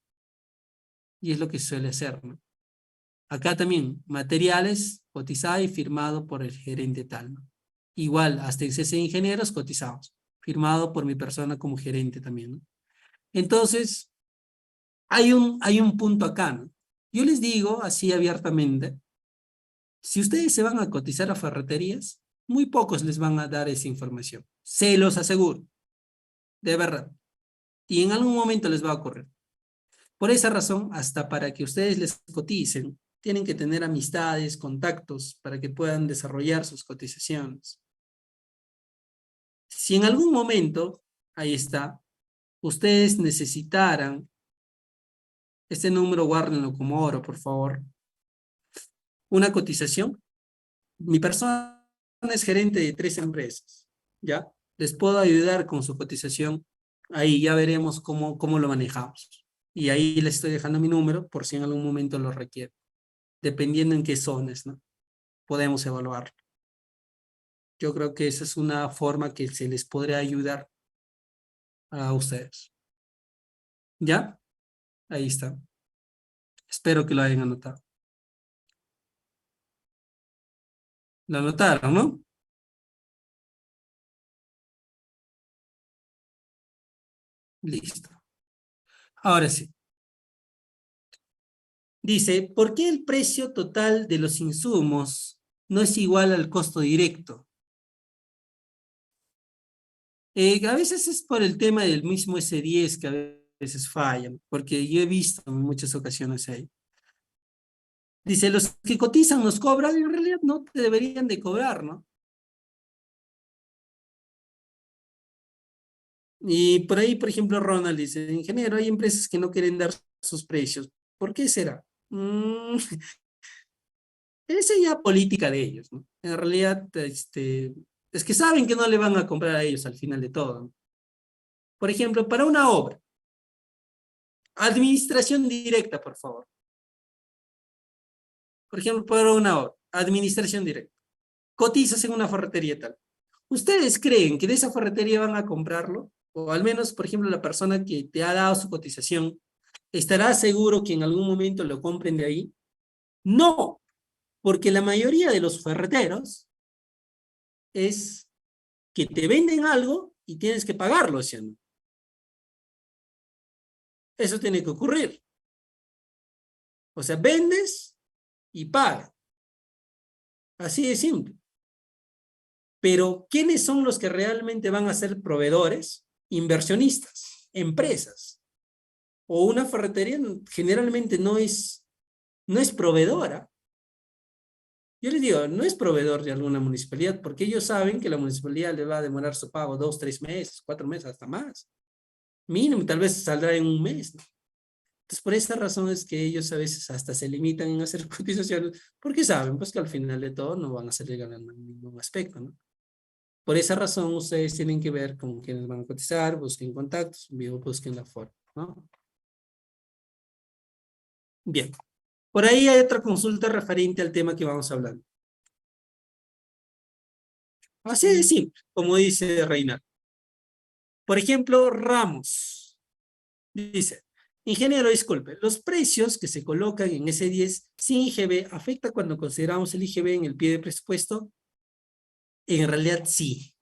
Y es lo que suele hacer, ¿no? Acá también, materiales, cotizado y firmado por el gerente tal, ¿no? Igual, hasta en CC Ingenieros, cotizados, firmado por mi persona como gerente también, ¿no? Entonces, hay un punto acá, ¿no? Yo les digo así abiertamente, si ustedes se van a cotizar a ferreterías, muy pocos les van a dar esa información. Se los aseguro, de verdad. Y en algún momento les va a ocurrir. Por esa razón, hasta para que ustedes les coticen, tienen que tener amistades, contactos, para que puedan desarrollar sus cotizaciones. Si en algún momento, ahí está, ustedes necesitaran, este número guárdenlo como oro, por favor, una cotización. Mi persona es gerente de 3 empresas, ¿ya? Les puedo ayudar con su cotización. Ahí ya veremos cómo lo manejamos. Y ahí les estoy dejando mi número por si en algún momento lo requiere. Dependiendo en qué zonas, ¿no? Podemos evaluarlo. Yo creo que esa es una forma que se les podría ayudar a ustedes. ¿Ya? Ahí está. Espero que lo hayan anotado. Lo anotaron, ¿no? Listo. Ahora sí. Dice, ¿por qué el precio total de los insumos no es igual al costo directo? A veces es por el tema del mismo S10 que a veces fallan, porque yo he visto en muchas ocasiones ahí. Dice, los que cotizan nos cobran, en realidad no te deberían de cobrar, ¿no? Y por ahí, por ejemplo, Ronald dice, ingeniero, hay empresas que no quieren dar sus precios. ¿Por qué será? Esa es ya política de ellos, ¿no? En realidad, es que saben que no le van a comprar a ellos al final de todo, ¿no? Por ejemplo, para una obra, administración directa, por favor. Por ejemplo, para una obra, administración directa. Cotizas en una ferretería tal. ¿Ustedes creen que de esa ferretería van a comprarlo? O al menos, por ejemplo, la persona que te ha dado su cotización, ¿estará seguro que en algún momento lo compren de ahí? No, porque la mayoría de los ferreteros es que te venden algo y tienes que pagarlo, ¿sí o no? Eso tiene que ocurrir. O sea, vendes y pagas. Así de simple. Pero, ¿quiénes son los que realmente van a ser proveedores? Inversionistas, empresas. O una ferretería generalmente no es proveedora. Yo les digo, no es proveedor de alguna municipalidad, porque ellos saben que la municipalidad le va a demorar su pago 2, 3 meses, 4 meses, hasta más. Mínimo, tal vez saldrá en un mes, ¿no? Entonces, por esa razón es que ellos a veces hasta se limitan en hacer cotizaciones, porque saben pues que al final de todo no van a salir ganando en ningún aspecto, ¿no? Por esa razón, ustedes tienen que ver con quiénes van a cotizar, busquen contactos, busquen la forma, ¿no? Bien. Por ahí hay otra consulta referente al tema que vamos hablando. Así de simple, como dice Reinaldo. Por ejemplo, Ramos dice, ingeniero, disculpe, los precios que se colocan en S10 sin IGB afecta cuando consideramos el IGB en el pie de presupuesto. En realidad sí.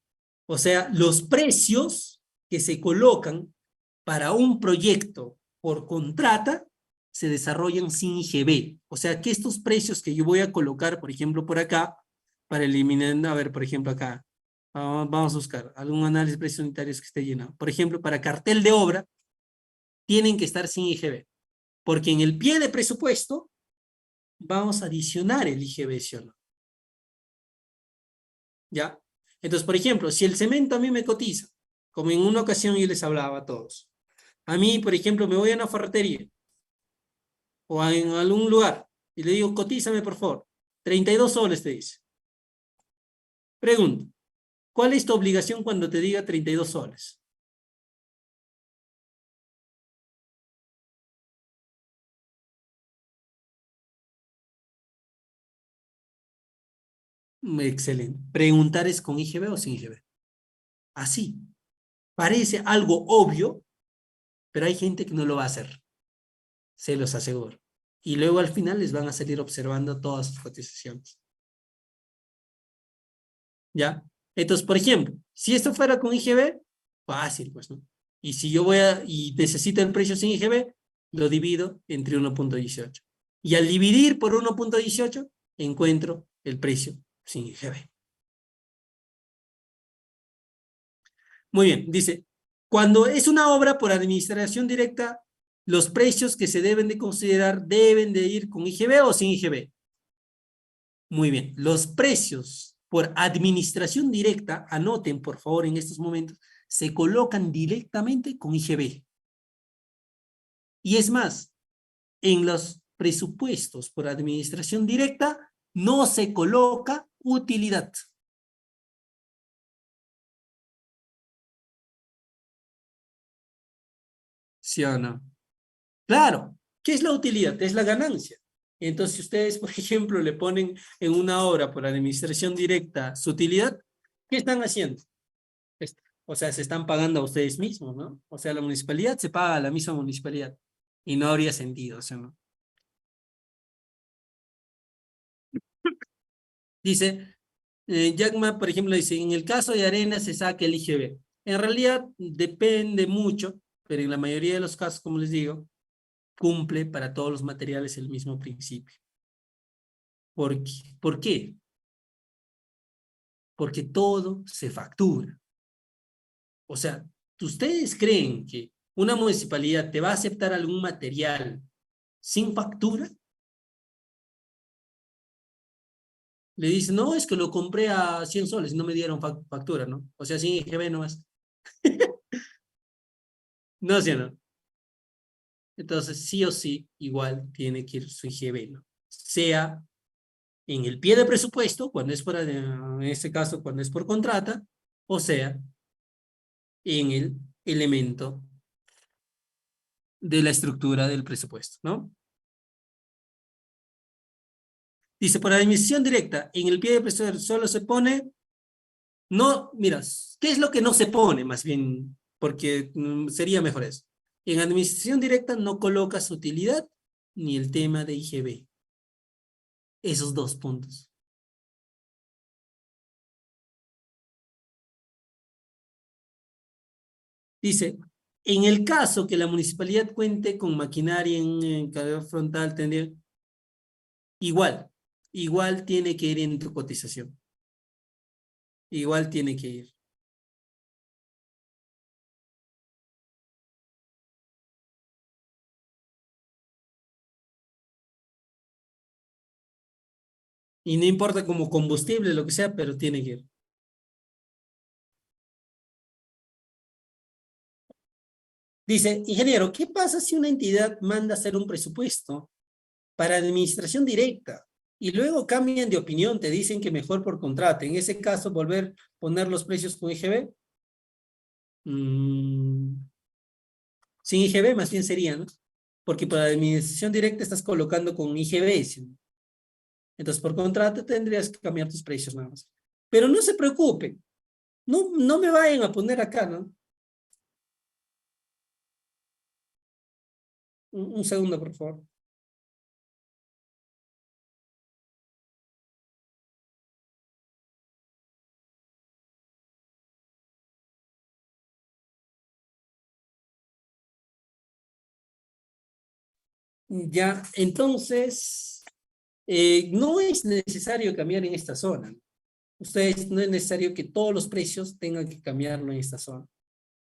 O sea, los precios que se colocan para un proyecto por contrata se desarrollan sin IGB. O sea, que estos precios que yo voy a colocar, por ejemplo, por acá, para eliminar, a ver, por ejemplo, acá, vamos a buscar algún análisis de precios unitarios que esté llenado. Por ejemplo, para cartel de obra, tienen que estar sin IGB, porque en el pie de presupuesto vamos a adicionar el IGB, ¿sí o no? ¿Ya? Entonces, por ejemplo, si el cemento a mí me cotiza, como en una ocasión yo les hablaba a todos, a mí, por ejemplo, me voy a una ferretería o en algún lugar y le digo, cotízame por favor, 32 soles te dice. Pregunto, ¿cuál es tu obligación cuando te diga 32 soles? Excelente. Preguntar es con IGB o sin IGB. Así. Parece algo obvio, pero hay gente que no lo va a hacer. Se los aseguro. Y luego al final les van a salir observando todas sus cotizaciones. ¿Ya? Entonces, por ejemplo, si esto fuera con IGB, fácil, pues, ¿no? Y si yo y necesito el precio sin IGB, lo divido entre 1.18. Y al dividir por 1.18, encuentro el precio sin IGB. Muy bien, dice, cuando es una obra por administración directa, los precios que se deben de considerar deben de ir con IGB o sin IGB. Muy bien, los precios por administración directa, anoten por favor en estos momentos, se colocan directamente con IGB. Y es más, en los presupuestos por administración directa no se coloca utilidad. ¿Sí o no? Claro, ¿qué es la utilidad? Es la ganancia. Entonces, si ustedes, por ejemplo, le ponen en una obra por administración directa su utilidad, ¿qué están haciendo? O sea, se están pagando a ustedes mismos, ¿no? O sea, la municipalidad se paga a la misma municipalidad y no habría sentido, ¿sí o no? Dice, Jackma, por ejemplo, dice, en el caso de arena se saca el IGB. En realidad depende mucho, pero en la mayoría de los casos, como les digo, cumple para todos los materiales el mismo principio. ¿Por qué? ¿Por qué? Porque todo se factura. O sea, ¿ustedes creen que una municipalidad te va a aceptar algún material sin factura? Le dicen, no, es que lo compré a 100 soles y no me dieron factura, ¿no? O sea, sin IGB nomás. No, ¿sí o no? Entonces, sí o sí, igual tiene que ir su IGB, ¿no? Sea en el pie de presupuesto, cuando es por, en este caso, cuando es por contrata, o sea, en el elemento de la estructura del presupuesto, ¿no? Dice, por admisión directa, en el pie de presupuesto solo se pone, no, mira, ¿qué es lo que no se pone? Más bien, porque sería mejor eso. En administración directa no colocas utilidad ni el tema de IGB. Esos dos puntos. Dice, en el caso que la municipalidad cuente con maquinaria en carga frontal, tendría, igual tiene que ir en tu cotización. Igual tiene que ir. Y no importa como combustible, lo que sea, pero tiene que ir. Dice, ingeniero, ¿qué pasa si una entidad manda hacer un presupuesto para administración directa y luego cambian de opinión, te dicen que mejor por contrato? En ese caso, volver a poner los precios con IGB. Sin IGB más bien sería, ¿no? Porque para administración directa estás colocando con IGB, ¿sí? Entonces por contrato tendrías que cambiar tus precios nada más. Pero no se preocupen, no me vayan a poner acá, ¿no? Un segundo, por favor. Ya, entonces, no es necesario cambiar en esta zona. Ustedes no es necesario que todos los precios tengan que cambiarlo en esta zona.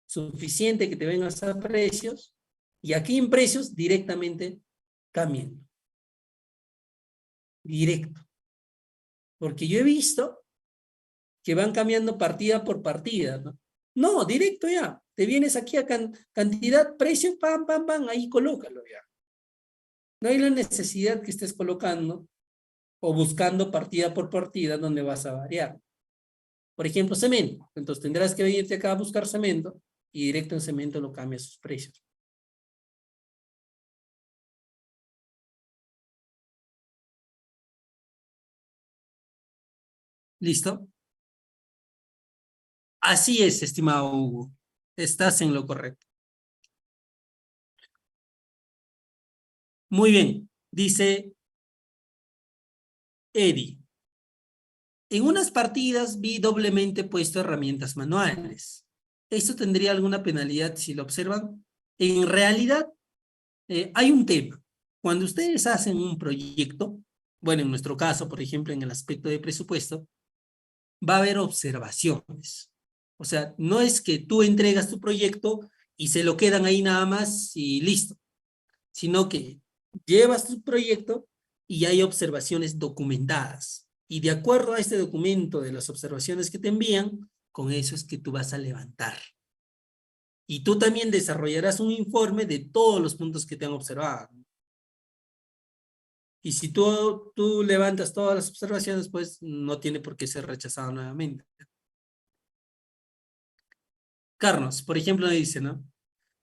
Suficiente que te vengan a precios y aquí en precios directamente cambien. Directo. Porque yo he visto que van cambiando partida por partida, ¿no? No, directo ya. Te vienes aquí a cantidad, precio, pam, pam, pam, ahí colócalo ya. No hay la necesidad que estés colocando o buscando partida por partida donde vas a variar. Por ejemplo, cemento. Entonces tendrás que venirte acá a buscar cemento y directo en cemento lo cambias sus precios. ¿Listo? Así es, estimado Hugo. Estás en lo correcto. Muy bien. Dice Eddie. En unas partidas vi doblemente puesto herramientas manuales. ¿Esto tendría alguna penalidad si lo observan? En realidad, hay un tema. Cuando ustedes hacen un proyecto, bueno, en nuestro caso, por ejemplo, en el aspecto de presupuesto, va a haber observaciones. O sea, no es que tú entregas tu proyecto y se lo quedan ahí nada más y listo, sino que llevas tu proyecto y hay observaciones documentadas. Y de acuerdo a este documento de las observaciones que te envían, con eso es que tú vas a levantar. Y tú también desarrollarás un informe de todos los puntos que te han observado. Y si tú levantas todas las observaciones, pues no tiene por qué ser rechazado nuevamente. Carlos, por ejemplo, dice, ¿no?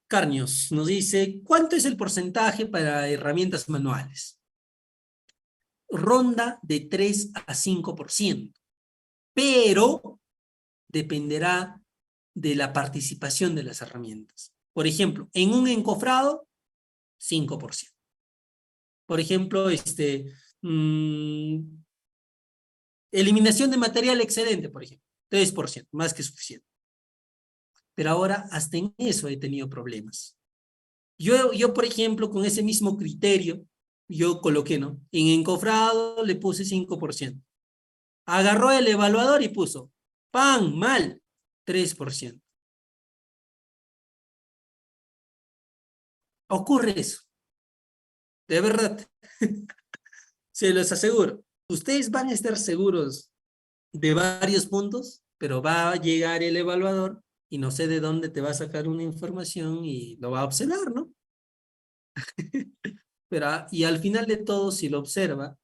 Carnios nos dice, ¿cuánto es el porcentaje para herramientas manuales? Ronda de 3 a 5%, pero dependerá de la participación de las herramientas. Por ejemplo, en un encofrado, 5%. Por ejemplo, eliminación de material excedente, por ejemplo, 3%, más que suficiente. Pero ahora hasta en eso he tenido problemas. Yo, por ejemplo, con ese mismo criterio, yo coloqué, ¿no? En encofrado le puse 5%. Agarró el evaluador y puso, ¡pam! Mal, 3%. Ocurre eso, de verdad. Se los aseguro. Ustedes van a estar seguros de varios puntos, pero va a llegar el evaluador y no sé de dónde te va a sacar una información y lo va a observar, ¿no? Pero, y al final de todo, si lo observa,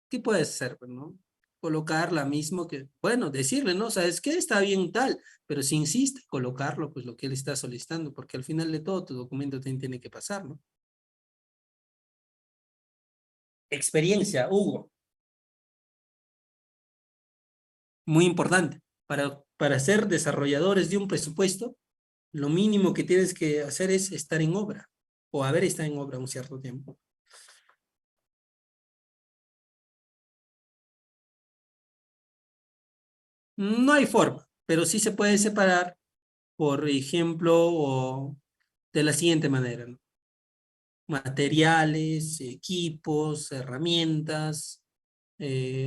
¿qué puedes hacer, pues, no? Colocarla mismo que, bueno, decirle, ¿no? ¿Sabes qué? Está bien tal, pero si insiste, colocarlo, pues lo que él está solicitando, porque al final de todo tu documento también tiene que pasar, ¿no? Experiencia, Hugo, muy importante. Para ser desarrolladores de un presupuesto, lo mínimo que tienes que hacer es estar en obra o haber estado en obra un cierto tiempo. No hay forma, pero sí se puede separar, por ejemplo, o de la siguiente manera, ¿no? Materiales, equipos, herramientas,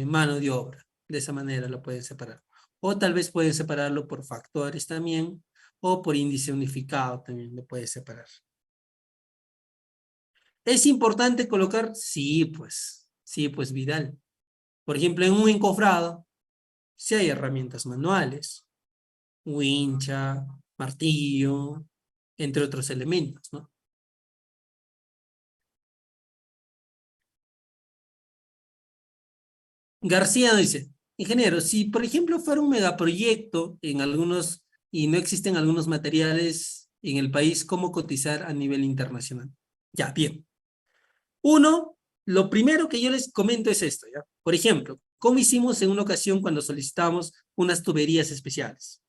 mano de obra. De esa manera lo pueden separar. O tal vez pueden separarlo por factores también, o por índice unificado también lo puedes separar. ¿Es importante colocar? Sí, pues Vidal. Por ejemplo, en un encofrado, si hay herramientas manuales, wincha, martillo, entre otros elementos, ¿no? García dice, ingeniero, si por ejemplo fuera un megaproyecto en algunos y no existen algunos materiales en el país, ¿cómo cotizar a nivel internacional? Ya, bien. Uno, lo primero que yo les comento es esto, ¿ya? Por ejemplo, ¿cómo hicimos en una ocasión cuando solicitamos unas tuberías especiales?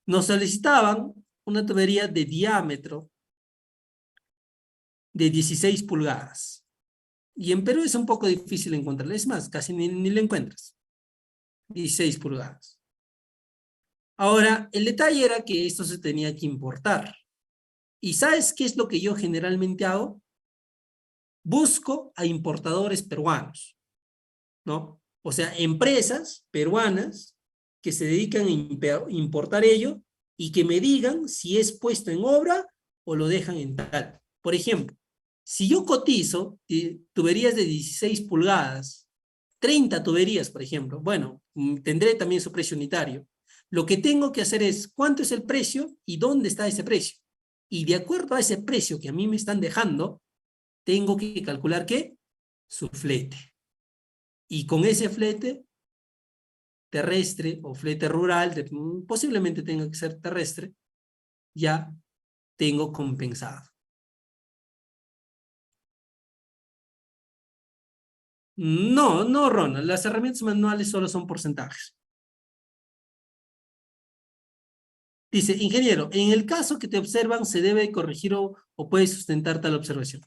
Nos solicitaban una tubería de diámetro de 16 pulgadas. Y en Perú es un poco difícil encontrarla, es más, casi ni la encuentras. 16 pulgadas. Ahora, el detalle era que esto se tenía que importar. ¿Y sabes qué es lo que yo generalmente hago? Busco a importadores peruanos, ¿no? O sea, empresas peruanas que se dedican a importar ello y que me digan si es puesto en obra o lo dejan en tal. Por ejemplo, si yo cotizo tuberías de 16 pulgadas 30 tuberías, por ejemplo. Bueno, tendré también su precio unitario. Lo que tengo que hacer es cuánto es el precio y dónde está ese precio. Y de acuerdo a ese precio que a mí me están dejando, tengo que calcular ¿qué? Su flete. Y con ese flete terrestre o flete rural, posiblemente tenga que ser terrestre, ya tengo compensado. No, no, Ronald, las herramientas manuales solo son porcentajes. Dice, ingeniero, en el caso que te observan, se debe corregir o puede sustentar tal observación.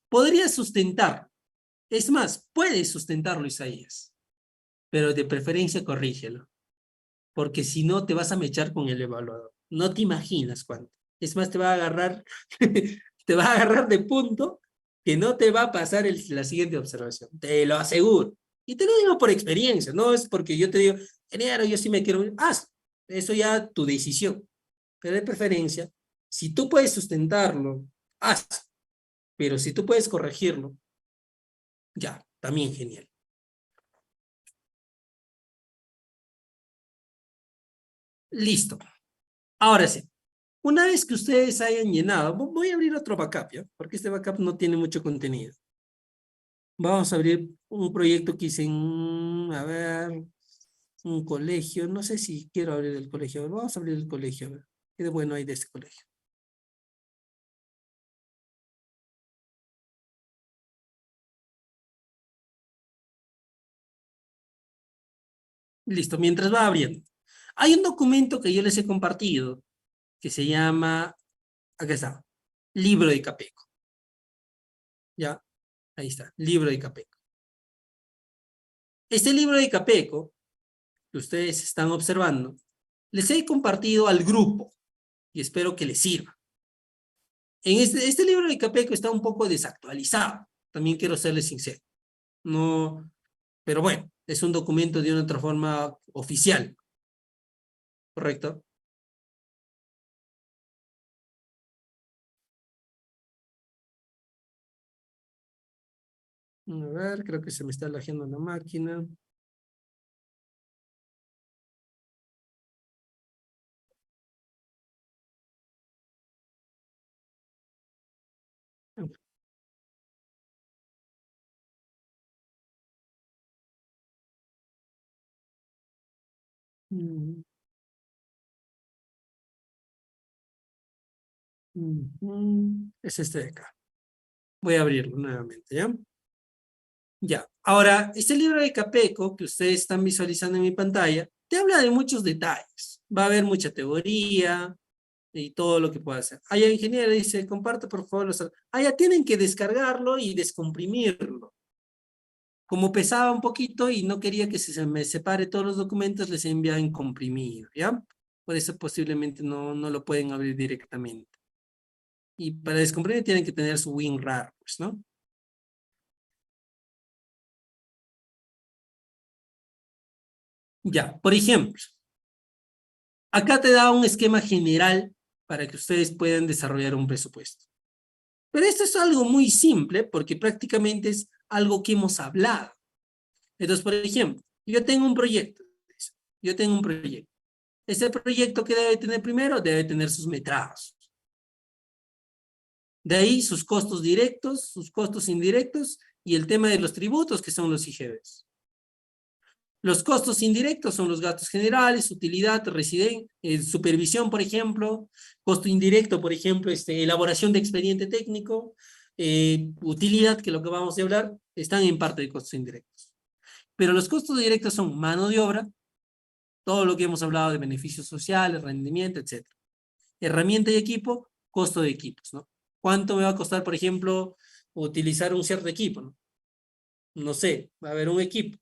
Podría sustentar, es más, puedes sustentarlo, Isaías, pero de preferencia corrígelo, porque si no te vas a mechar con el evaluador. No te imaginas cuánto. Es más, te va a agarrar, te va a agarrar de punto que no te va a pasar la siguiente observación. Te lo aseguro. Y te lo digo por experiencia, no es porque yo te digo, ingeniero, yo sí me quiero. Haz, eso ya tu decisión. Pero de preferencia, si tú puedes sustentarlo, haz. Pero si tú puedes corregirlo, ya, también genial. Listo. Ahora sí. Una vez que ustedes hayan llenado, voy a abrir otro backup, ¿ya? Porque este backup no tiene mucho contenido. Vamos a abrir un proyecto que hice en, a ver, un colegio. No sé si quiero abrir el colegio. A ver, vamos a abrir el colegio, a ver. ¿Qué de bueno hay de este colegio? Listo, mientras va abriendo. Hay un documento que yo les he compartido que se llama, acá está, libro de Capeco. Ya, ahí está, libro de Capeco. Este libro de Capeco, que ustedes están observando, les he compartido al grupo y espero que les sirva. En este libro de Capeco está un poco desactualizado, también quiero serles sincero. No, pero bueno, es un documento de una otra forma oficial, ¿correcto? A ver, creo que se me está lajeando la máquina. Mm, Es este de acá. Voy a abrirlo nuevamente, ¿ya? Ya. Ahora, este libro de Capeco que ustedes están visualizando en mi pantalla, te habla de muchos detalles. Va a haber mucha teoría y todo lo que pueda hacer. Allá ingeniero dice, comparte por favor los... Allá tienen que descargarlo y descomprimirlo. Como pesaba un poquito y no quería que se me separe todos los documentos, les he enviado en comprimido, ¿ya? Por eso posiblemente no lo pueden abrir directamente. Y para descomprimir tienen que tener su WinRAR, pues, ¿no? Ya, por ejemplo, acá te da un esquema general para que ustedes puedan desarrollar un presupuesto. Pero esto es algo muy simple porque prácticamente es algo que hemos hablado. Entonces, por ejemplo, yo tengo un proyecto. Yo tengo un proyecto. Ese proyecto que debe tener primero, debe tener sus metrados. De ahí sus costos directos, sus costos indirectos y el tema de los tributos que son los IGBs. Los costos indirectos son los gastos generales, utilidad, supervisión, por ejemplo, costo indirecto, por ejemplo, elaboración de expediente técnico, utilidad, que es lo que vamos a hablar, están en parte de costos indirectos. Pero los costos directos son mano de obra, todo lo que hemos hablado de beneficios sociales, rendimiento, etcétera. Herramienta y equipo, costo de equipos, ¿no? ¿Cuánto me va a costar, por ejemplo, utilizar un cierto equipo? No sé, va a haber un equipo,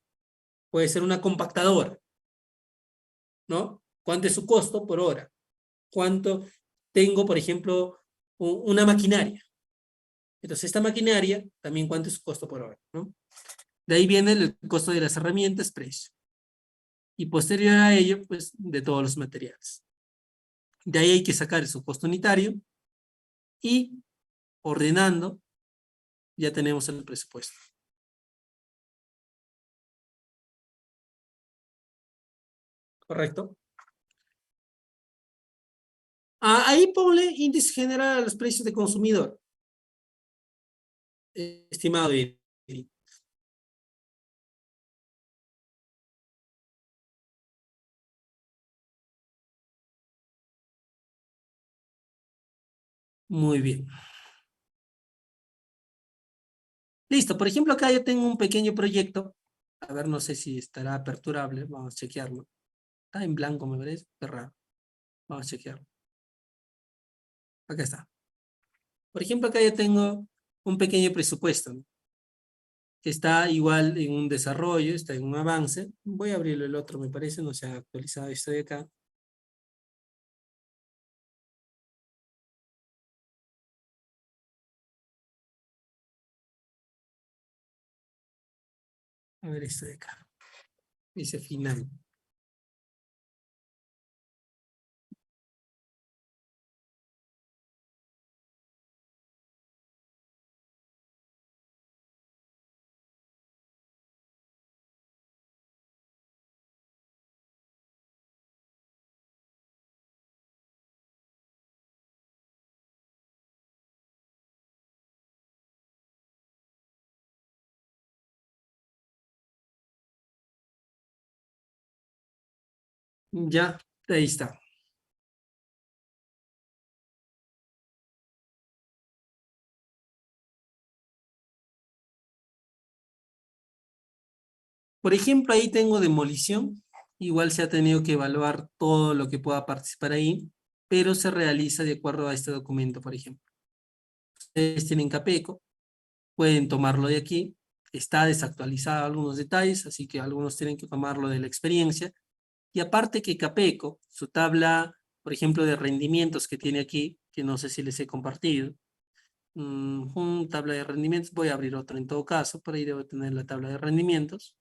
puede ser una compactadora, ¿no? ¿Cuánto es su costo por hora? ¿Cuánto tengo, por ejemplo, una maquinaria? Entonces, esta maquinaria, también cuánto es su costo por hora, ¿no? De ahí viene el costo de las herramientas, precio. Y posterior a ello, pues, de todos los materiales. De ahí hay que sacar su costo unitario y ordenando, ya tenemos el presupuesto. ¿correcto? Ahí ponle índice general a los precios de consumidor, estimado. Muy bien. Listo, por ejemplo, acá yo tengo un pequeño proyecto. A ver, no sé si estará aperturable. Vamos a chequearlo. Está en blanco, me parece. Qué raro. Vamos a chequearlo. Acá está. Por ejemplo, acá yo tengo un pequeño presupuesto, ¿no? Que está igual en un desarrollo, está en un avance. Voy a abrirlo el otro, me parece, no se ha actualizado esto de acá. A ver esto de acá. Dice final. Ya, ahí está. Por ejemplo, ahí tengo demolición. Igual se ha tenido que evaluar todo lo que pueda participar ahí, pero se realiza de acuerdo a este documento, por ejemplo. Ustedes tienen Capeco, pueden tomarlo de aquí. Está desactualizado algunos detalles, así que algunos tienen que tomarlo de la experiencia. Y aparte que Capeco, su tabla, por ejemplo, de rendimientos que tiene aquí, que no sé si les he compartido, tabla de rendimientos, voy a abrir otro en todo caso, por ahí debo tener la tabla de rendimientos.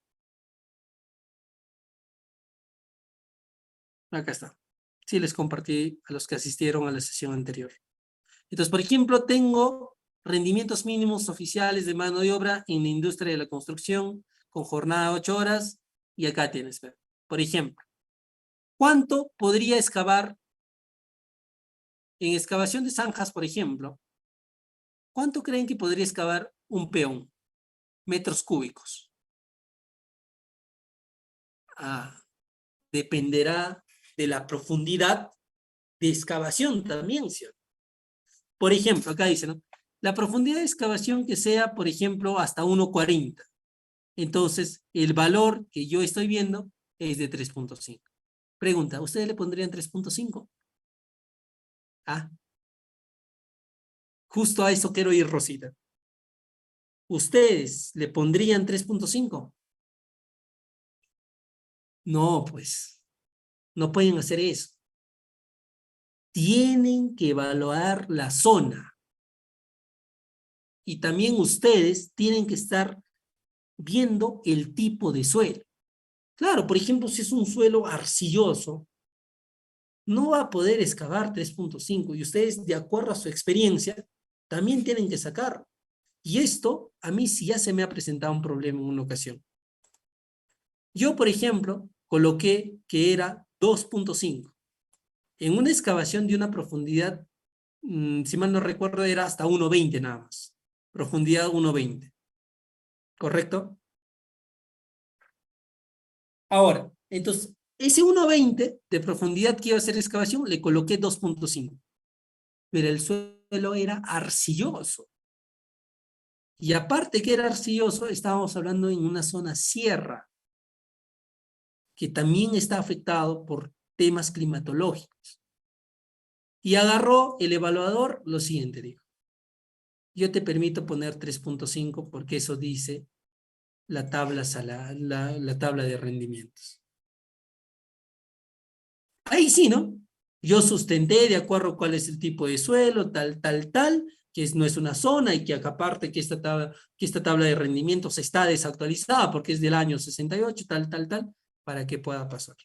Acá está. Sí, les compartí a los que asistieron a la sesión anterior. Entonces, por ejemplo, tengo rendimientos mínimos oficiales de mano de obra en la industria de la construcción con jornada de 8 horas y acá tienes, por ejemplo, ¿cuánto podría excavar en excavación de zanjas, por ejemplo? ¿Cuánto creen que podría excavar un peón? Metros cúbicos. Ah, dependerá de la profundidad de excavación también, ¿sí? Por ejemplo, acá dice, ¿no? La profundidad de excavación que sea, por ejemplo, hasta 1,40. Entonces, el valor que yo estoy viendo es de 3,5. Pregunta, ¿ustedes le pondrían 3,5? Ah, justo a eso quiero ir, Rosita. ¿Ustedes le pondrían 3,5? No, pues, no pueden hacer eso. Tienen que evaluar la zona. Y también ustedes tienen que estar viendo el tipo de suelo. Claro, por ejemplo, si es un suelo arcilloso, no va a poder excavar 3,5 y ustedes, de acuerdo a su experiencia, también tienen que sacarlo. Y esto, a mí sí ya se me ha presentado un problema en una ocasión. Yo, por ejemplo, coloqué que era 2,5. En una excavación de una profundidad, si mal no recuerdo, era hasta 1,20 nada más. Profundidad 1,20. ¿Correcto? Ahora, entonces, ese 1,20 de profundidad que iba a hacer excavación, le coloqué 2,5. Pero el suelo era arcilloso. Y aparte que era arcilloso, estábamos hablando en una zona sierra, que también está afectado por temas climatológicos. Y agarró el evaluador lo siguiente, dijo. Yo te permito poner 3,5 porque eso dice la tabla, la tabla de rendimientos. Ahí sí, ¿no? Yo sustenté de acuerdo a cuál es el tipo de suelo, tal, que no es una zona y que acá aparte que esta tabla de rendimientos está desactualizada porque es del año 68, tal, para que pueda pasar,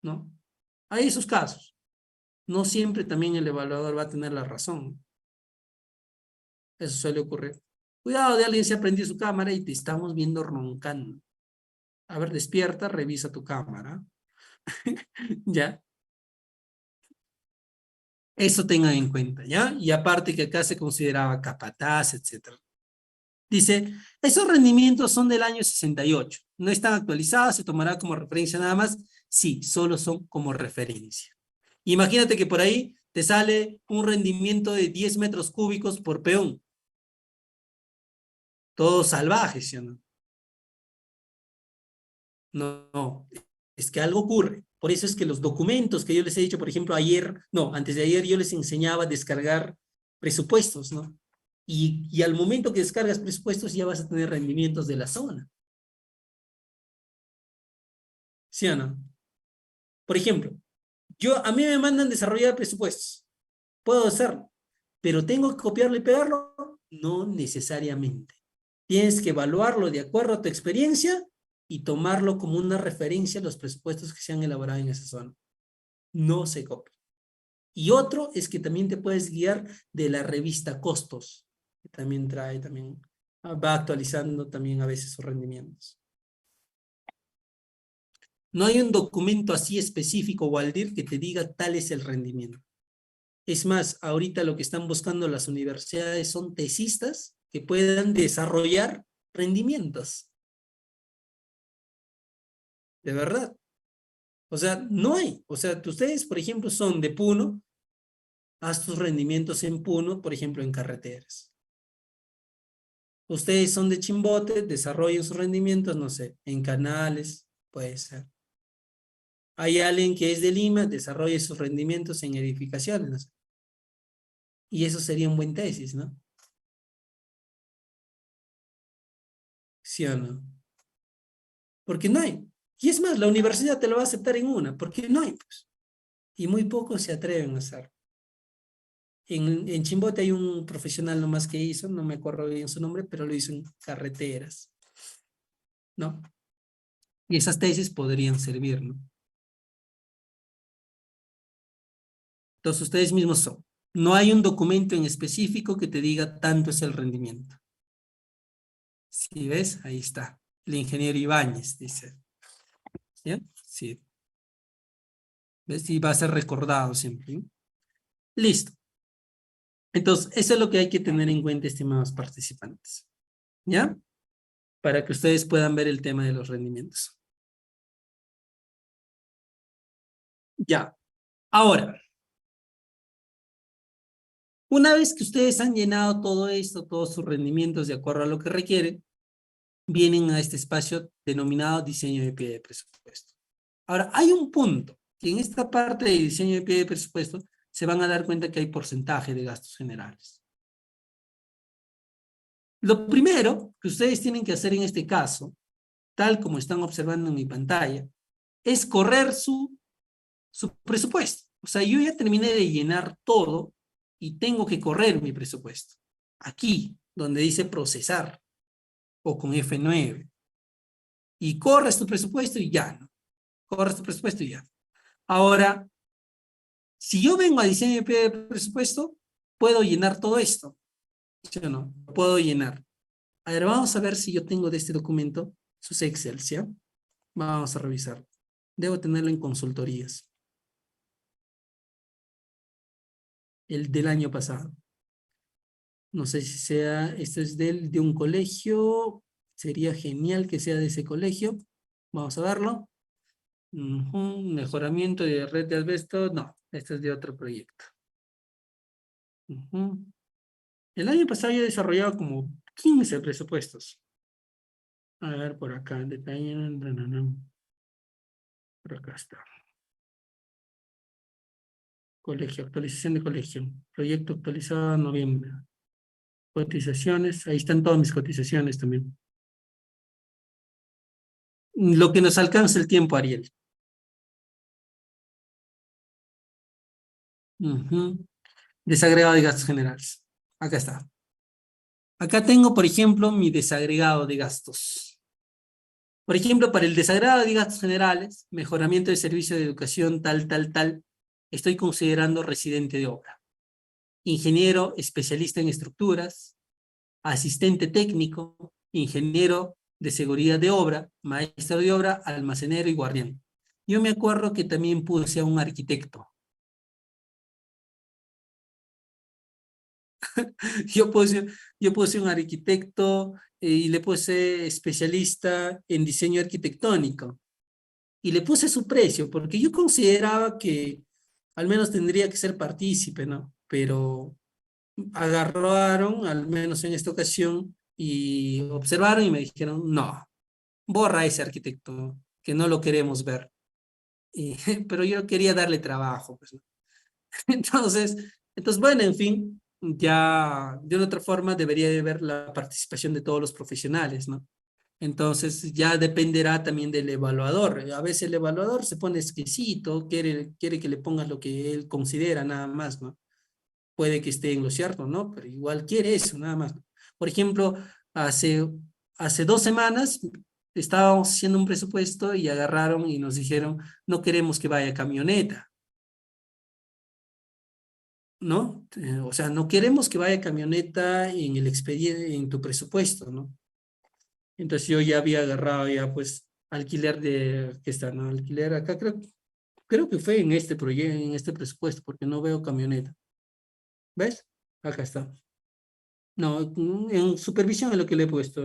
¿no? Hay esos casos. No siempre también el evaluador va a tener la razón, ¿no? Eso suele ocurrir. Cuidado, de alguien se ha prendido su cámara y te estamos viendo roncando. A ver, despierta, revisa tu cámara. ¿Ya? Eso tengan en cuenta, ¿ya? Y aparte que acá se consideraba capataz, etcétera. Dice, esos rendimientos son del año 68. No están actualizados, se tomará como referencia nada más. Sí, solo son como referencia. Imagínate que por ahí te sale un rendimiento de 10 metros cúbicos por peón. Todo salvaje, ¿sí o no? No, no, es que algo ocurre. Por eso es que los documentos que yo les he dicho, por ejemplo, ayer, no, antes de ayer yo les enseñaba a descargar presupuestos, ¿no? Y al momento que descargas presupuestos ya vas a tener rendimientos de la zona, ¿sí o no? Por ejemplo, a mí me mandan desarrollar presupuestos, puedo hacerlo, pero ¿tengo que copiarlo y pegarlo? No necesariamente. Tienes que evaluarlo de acuerdo a tu experiencia y tomarlo como una referencia a los presupuestos que se han elaborado en esa zona. No se copia. Y otro es que también te puedes guiar de la revista Costos, que también va actualizando también a veces sus rendimientos. No hay un documento así específico, Waldir, que te diga tal es el rendimiento. Es más, ahorita lo que están buscando las universidades son tesistas que puedan desarrollar rendimientos. De verdad. O sea, no hay. O sea, ustedes, por ejemplo, son de Puno, haz tus rendimientos en Puno, por ejemplo, en carreteras. Ustedes son de Chimbote, desarrollen sus rendimientos, no sé, en canales, puede ser. Hay alguien que es de Lima, desarrolle sus rendimientos en edificaciones, no sé. Y eso sería un buen tesis, ¿no? ¿Sí o no? Porque no hay. Y es más, la universidad te lo va a aceptar en una, porque no hay, pues. Y muy pocos se atreven a hacer. En Chimbote hay un profesional nomás que hizo, no me acuerdo bien su nombre, pero lo hizo en carreteras, ¿no? Y esas tesis podrían servir, ¿no? Entonces ustedes mismos son. No hay un documento en específico que te diga tanto es el rendimiento. ¿Sí ves? Ahí está. El ingeniero Ibáñez dice. ¿Ya? Sí. ¿Ves? Y va a ser recordado siempre, ¿no? Listo. Entonces, eso es lo que hay que tener en cuenta, estimados participantes. ¿Ya? Para que ustedes puedan ver el tema de los rendimientos. Ya. Ahora, una vez que ustedes han llenado todo esto, todos sus rendimientos de acuerdo a lo que requieren, vienen a este espacio denominado diseño de pie de presupuesto. Ahora, hay un punto que en esta parte de diseño de pie de presupuesto se van a dar cuenta que hay porcentaje de gastos generales. Lo primero que ustedes tienen que hacer en este caso, tal como están observando en mi pantalla, es correr su presupuesto. O sea, yo ya terminé de llenar todo y tengo que correr mi presupuesto. Aquí, donde dice procesar o con F9. Y corres tu presupuesto y ya, ¿no? Corres tu presupuesto y ya. Ahora, si yo vengo a diseño de presupuesto, puedo llenar todo esto. ¿Sí o no? Puedo llenar. A ver, vamos a ver si yo tengo de este documento sus Excel, ¿sí? Vamos a revisar. Debo tenerlo en consultorías. El del año pasado. No sé si sea, esto es de un colegio. Sería genial que sea de ese colegio. Vamos a verlo. Mejoramiento de red de asbesto. No, este es de otro proyecto. El año pasado yo he desarrollado como 15 presupuestos. A ver, por acá, detalle. Por acá está. Colegio, actualización de colegio. Proyecto actualizado en noviembre. Cotizaciones, ahí están todas mis cotizaciones también. Lo que nos alcanza el tiempo, Ariel. Desagregado de gastos generales. Acá está. Acá tengo, por ejemplo, mi desagregado de gastos. Por ejemplo, para el desagregado de gastos generales, mejoramiento de servicio de educación, tal, estoy considerando residente de obra, ingeniero especialista en estructuras, asistente técnico, ingeniero de seguridad de obra, maestro de obra, almacenero y guardián. Yo me acuerdo que también puse a un arquitecto. Yo puse, yo puse un arquitecto y le puse especialista en diseño arquitectónico. Y le puse su precio, porque yo consideraba que al menos tendría que ser partícipe, ¿no? Pero agarraron, al menos en esta ocasión, y observaron y me dijeron, no, borra a ese arquitecto, que no lo queremos ver. Y, pero yo quería darle trabajo, pues, ¿no? Entonces, bueno, en fin, ya de una otra forma debería de haber la participación de todos los profesionales, ¿no? Entonces ya dependerá también del evaluador. A veces el evaluador se pone exquisito, quiere que le pongas lo que él considera nada más, ¿no? Puede que esté en lo cierto, ¿no? Pero igual quiere eso, nada más. Por ejemplo, hace, hace 2 semanas estábamos haciendo un presupuesto y agarraron y nos dijeron, no queremos que vaya camioneta, ¿no? O sea, no queremos que vaya camioneta en el expediente, en tu presupuesto, ¿no? Entonces yo ya había agarrado ya pues alquiler de, ¿qué está, no? Alquiler acá creo que fue en este proyecto, en este presupuesto, porque no veo camioneta. ¿Ves? Acá está. No, en supervisión es lo que le he puesto.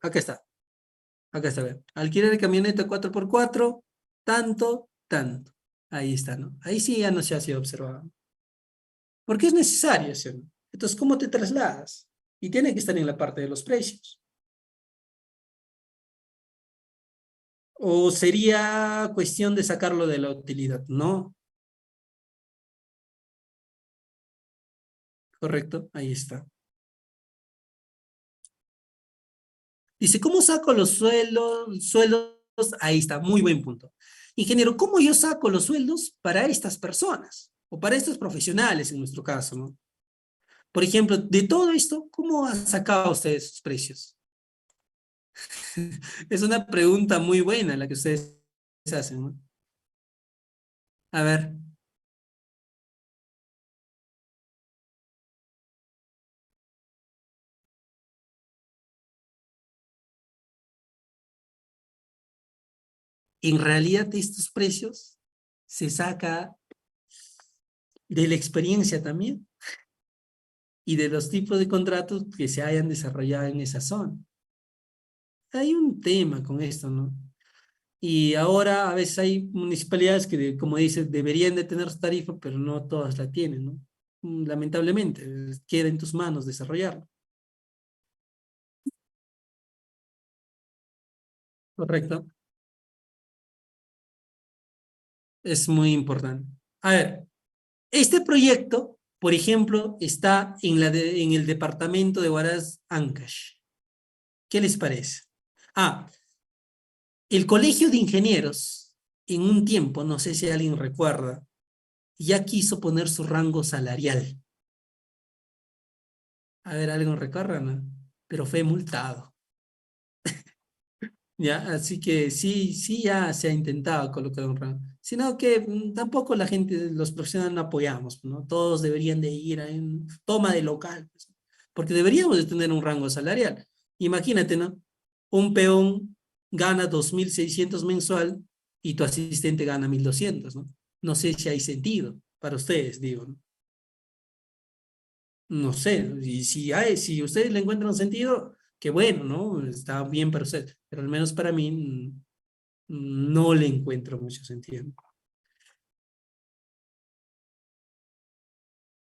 Acá está. Acá está. Ve. Alquiler de camioneta 4x4 tanto, tanto. Ahí está, ¿no? Ahí sí ya no se ha sido observado. Porque es necesario hacerlo. Entonces, ¿cómo te trasladas? Y tiene que estar en la parte de los precios. O sería cuestión de sacarlo de la utilidad, ¿no? Correcto, ahí está. Dice, ¿cómo saco los sueldos? Ahí está, muy buen punto. Ingeniero, ¿cómo yo saco los sueldos para estas personas? O para estos profesionales en nuestro caso, ¿no? Por ejemplo, de todo esto, ¿cómo han sacado ustedes sus precios? Es una pregunta muy buena la que ustedes hacen, ¿no? A ver, en realidad estos precios se saca de la experiencia también y de los tipos de contratos que se hayan desarrollado en esa zona. Hay un tema con esto, ¿no? Y ahora a veces hay municipalidades que, como dices, deberían de tener su tarifa, pero no todas la tienen, ¿no? Lamentablemente, queda en tus manos desarrollarlo. Correcto. Es muy importante. A ver, este proyecto, por ejemplo, está en el departamento de Huaraz, Ancash. ¿Qué les parece? Ah, el Colegio de Ingenieros, en un tiempo, no sé si alguien recuerda, ya quiso poner su rango salarial. A ver, alguien recuerda, ¿no? Pero fue multado. Ya, así que sí, sí ya se ha intentado colocar un rango. Sino que tampoco la gente, los profesionales no apoyamos, ¿no? Todos deberían de ir en toma de local, pues, porque deberíamos de tener un rango salarial. Imagínate, ¿no? Un peón gana 2.600 mensual y tu asistente gana 1.200, ¿no? No sé si hay sentido para ustedes, digo, ¿no? No sé, y si ustedes le encuentran sentido, qué bueno, ¿no? Está bien para ustedes, pero al menos para mí no le encuentro mucho sentido.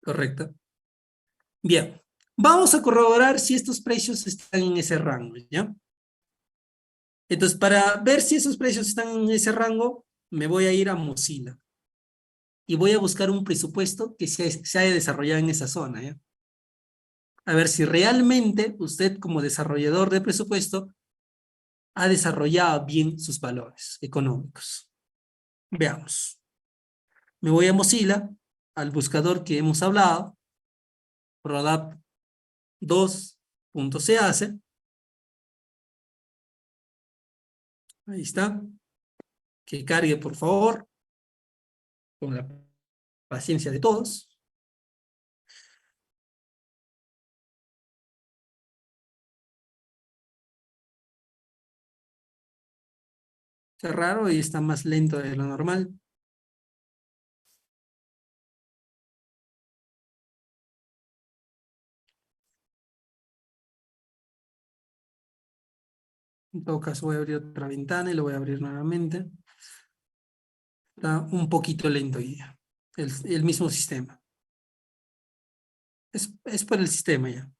¿Correcto? Bien, vamos a corroborar si estos precios están en ese rango, ¿ya? Entonces, para ver si esos precios están en ese rango, me voy a ir a Mozilla y voy a buscar un presupuesto que se haya desarrollado en esa zona, ¿ya? A ver si realmente usted como desarrollador de presupuesto ha desarrollado bien sus valores económicos. Veamos. Me voy a Mozilla, al buscador que hemos hablado, Prodap 2.se hace. Ahí está. Que cargue, por favor, con la paciencia de todos. Qué raro, y está más lento de lo normal. En todo caso voy a abrir otra ventana y lo voy a abrir nuevamente. Está un poquito lento ya. El mismo sistema. Es por el sistema ya.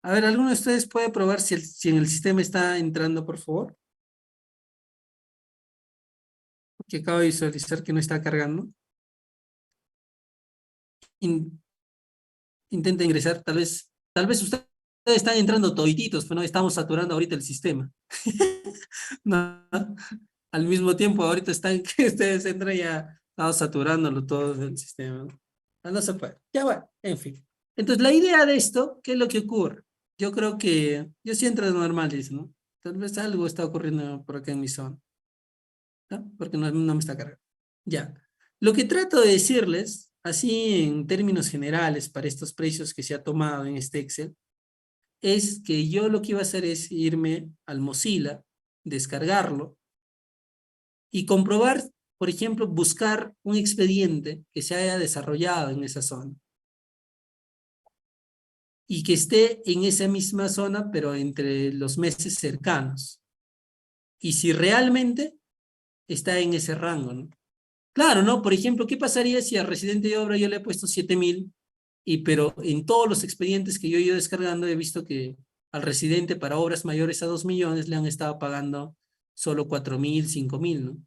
A ver, ¿alguno de ustedes puede probar si en el sistema está entrando, por favor? Porque acabo de visualizar que no está cargando. In- Intenta ingresar, tal vez ustedes están entrando todititos, pero no estamos saturando ahorita el sistema. No, al mismo tiempo, ahorita están que ustedes entran ya, estamos saturándolo todo el sistema. No, no se puede. Ya bueno, en fin. Entonces, la idea de esto, ¿qué es lo que ocurre? Yo creo que, yo sí entro normal, dice, ¿no? Tal vez algo está ocurriendo por acá en mi zona, ¿no? Porque no me está cargando. Ya. Lo que trato de decirles, así en términos generales, para estos precios que se ha tomado en este Excel, es que yo lo que iba a hacer es irme al Mozilla, descargarlo y comprobar, por ejemplo, buscar un expediente que se haya desarrollado en esa zona y que esté en esa misma zona, pero entre los meses cercanos. Y si realmente está en ese rango, ¿no? Claro, ¿no? Por ejemplo, ¿qué pasaría si al residente de obra yo le he puesto 7.000 pero en todos los expedientes que yo he ido descargando he visto que al residente para obras mayores a 2 millones le han estado pagando solo 4.000, 5.000, ¿no?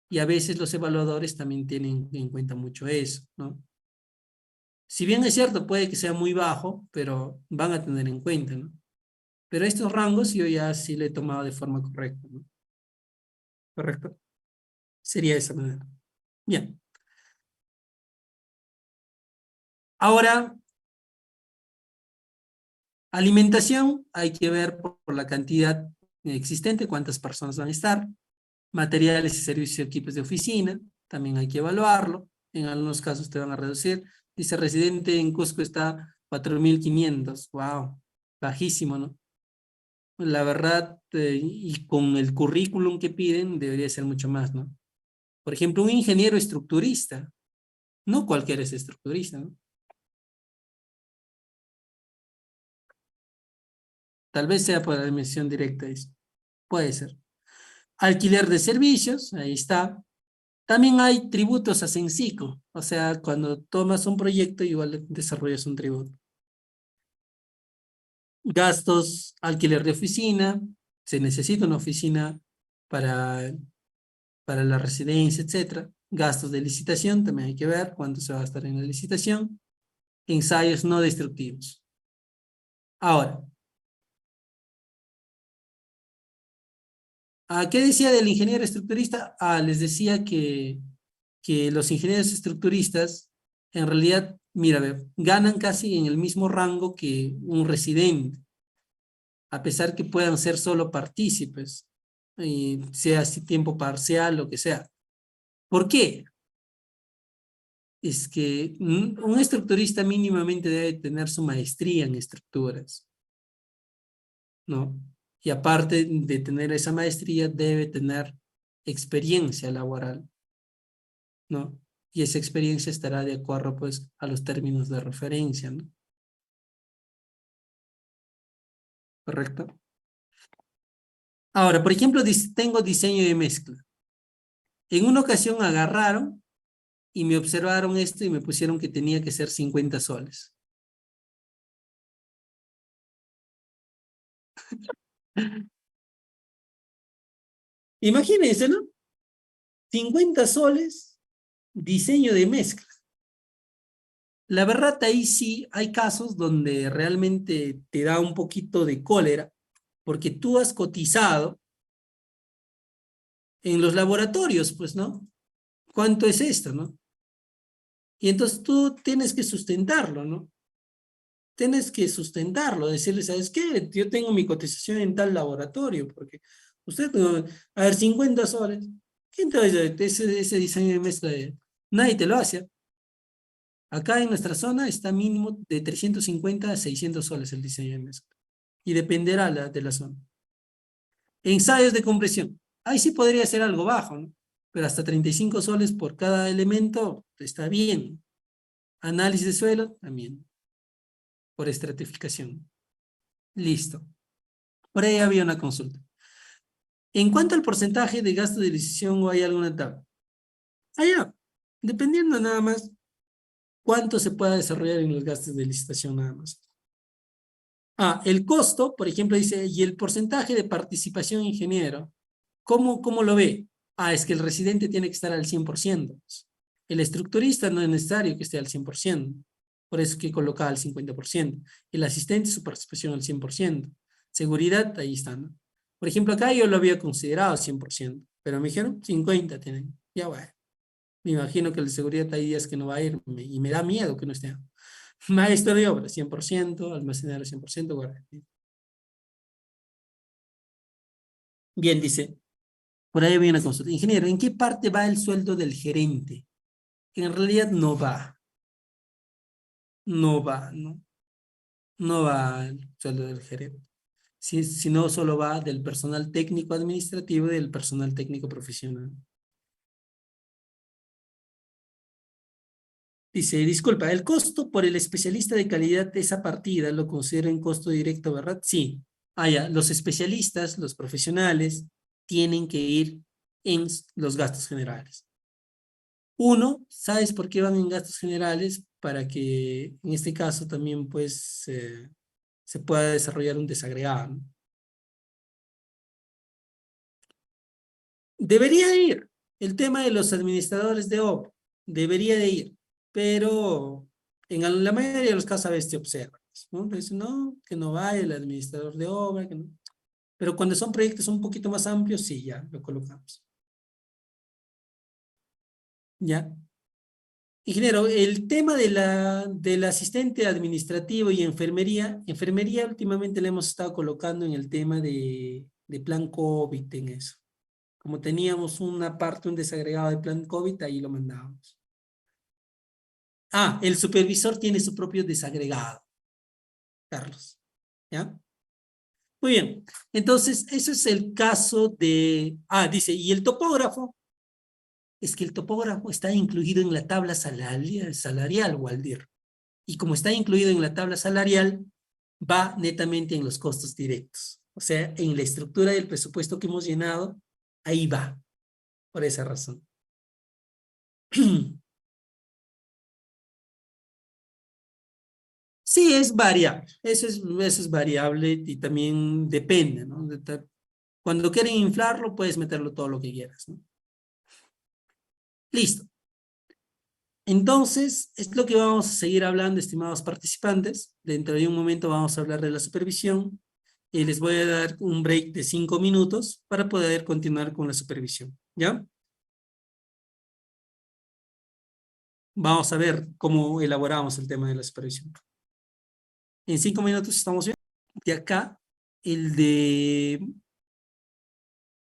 Y a veces los evaluadores también tienen en cuenta mucho eso, ¿no? Si bien es cierto, puede que sea muy bajo, pero van a tener en cuenta, ¿no? Pero estos rangos yo ya sí le he tomado de forma correcta, ¿no? ¿Correcto? Sería de esa manera. Bien. Ahora, alimentación, hay que ver por la cantidad existente, cuántas personas van a estar. Materiales y servicios y equipos de oficina, también hay que evaluarlo. En algunos casos te van a reducir. Dice, residente en Cusco está 4.500. Wow, bajísimo, ¿no? La verdad, y con el currículum que piden, debería ser mucho más, ¿no? Por ejemplo, un ingeniero estructurista. No cualquiera es estructurista, ¿no? Tal vez sea por la admisión directa eso. Puede ser. Alquiler de servicios, ahí está. También hay tributos a Sensico, o sea, cuando tomas un proyecto igual desarrollas un tributo. Gastos, alquiler de oficina, se necesita una oficina para, para la residencia, etcétera. Gastos de licitación, también hay que ver cuánto se va a gastar en la licitación. Ensayos no destructivos. Ahora, ¿qué decía del ingeniero estructurista? Les decía que los ingenieros estructuristas, en realidad, mira, ganan casi en el mismo rango que un residente, a pesar que puedan ser solo partícipes, sea así tiempo parcial, lo que sea. ¿Por qué? Es que un estructurista mínimamente debe tener su maestría en estructuras, ¿no? Y aparte de tener esa maestría, debe tener experiencia laboral, ¿no? Y esa experiencia estará de acuerdo, pues, a los términos de referencia, ¿no? ¿Correcto? Ahora, por ejemplo, tengo diseño de mezcla. En una ocasión agarraron y me observaron esto y me pusieron que tenía que ser 50 soles. Imagínense, ¿no? 50 soles, diseño de mezcla. La verdad, ahí sí hay casos donde realmente te da un poquito de cólera, porque tú has cotizado en los laboratorios, pues, ¿no? ¿Cuánto es esto, no? Y entonces tú tienes que sustentarlo, ¿no? Tienes que sustentarlo, decirle, ¿sabes qué? Yo tengo mi cotización en tal laboratorio, porque Usted, a ver, 50 soles. ¿Quién te va a hacer ese diseño de mezcla? Nadie te lo hace. Acá en nuestra zona está mínimo de 350 a 600 soles el diseño de mezcla. Y dependerá de la zona. Ensayos de compresión. Ahí sí podría ser algo bajo, ¿no? Pero hasta 35 soles por cada elemento está bien. Análisis de suelo, también. Por estratificación. Listo. Por ahí había una consulta. En cuanto al porcentaje de gasto de licitación, ¿o hay alguna tabla? Allá, dependiendo nada más cuánto se pueda desarrollar en los gastos de licitación nada más. El costo, por ejemplo, dice, y el porcentaje de participación ingeniero, ¿cómo lo ve? Es que el residente tiene que estar al 100%. El estructurista no es necesario que esté al 100%. Por eso es que colocaba al 50%. El asistente, su participación al 100%. Seguridad, ahí está, ¿no? Por ejemplo, acá yo lo había considerado 100%, pero me dijeron 50 tienen. Ya bueno. Me imagino que el de seguridad hay días que no va a ir y me da miedo que no esté. Maestro de obra, 100%, almacenero 100%, guardia. Bien, dice, por ahí viene una consulta. Ingeniero, ¿en qué parte va el sueldo del gerente? En realidad no va, no va el sueldo del gerente. Sino solo va del personal técnico administrativo y del personal técnico profesional. Dice, disculpa, el costo por el especialista de calidad de esa partida lo considero en costo directo, ¿verdad? Sí. Ya, los especialistas, los profesionales, tienen que ir en los gastos generales. Uno, ¿sabes por qué van en gastos generales? Para que en este caso también pues se pueda desarrollar un desagregado, ¿no? Debería ir. El tema de los administradores de obra, debería de ir, pero en la mayoría de los casos a veces se observa, ¿no? Dicen, no, que no vaya el administrador de obra, que no. Pero cuando son proyectos un poquito más amplios, sí, ya lo colocamos. ¿Ya? Ingeniero, el tema del asistente administrativo y enfermería últimamente le hemos estado colocando en el tema de plan COVID en eso. Como teníamos una parte, un desagregado de plan COVID, ahí lo mandábamos. El supervisor tiene su propio desagregado, Carlos. ¿Ya? Muy bien. Entonces, ese es el caso de... dice, ¿y el topógrafo? Es que el topógrafo está incluido en la tabla salarial, Waldir. Y como está incluido en la tabla salarial, va netamente en los costos directos. O sea, en la estructura del presupuesto que hemos llenado, ahí va, por esa razón. Sí, es variable. Eso es variable y también depende, ¿no? Cuando quieren inflarlo, puedes meterlo todo lo que quieras, ¿no? Listo. Entonces, es lo que vamos a seguir hablando, estimados participantes. Dentro de un momento vamos a hablar de la supervisión y les voy a dar un break de 5 minutos para poder continuar con la supervisión, ¿ya? Vamos a ver cómo elaboramos el tema de la supervisión. En 5 minutos estamos bien. De acá, el de,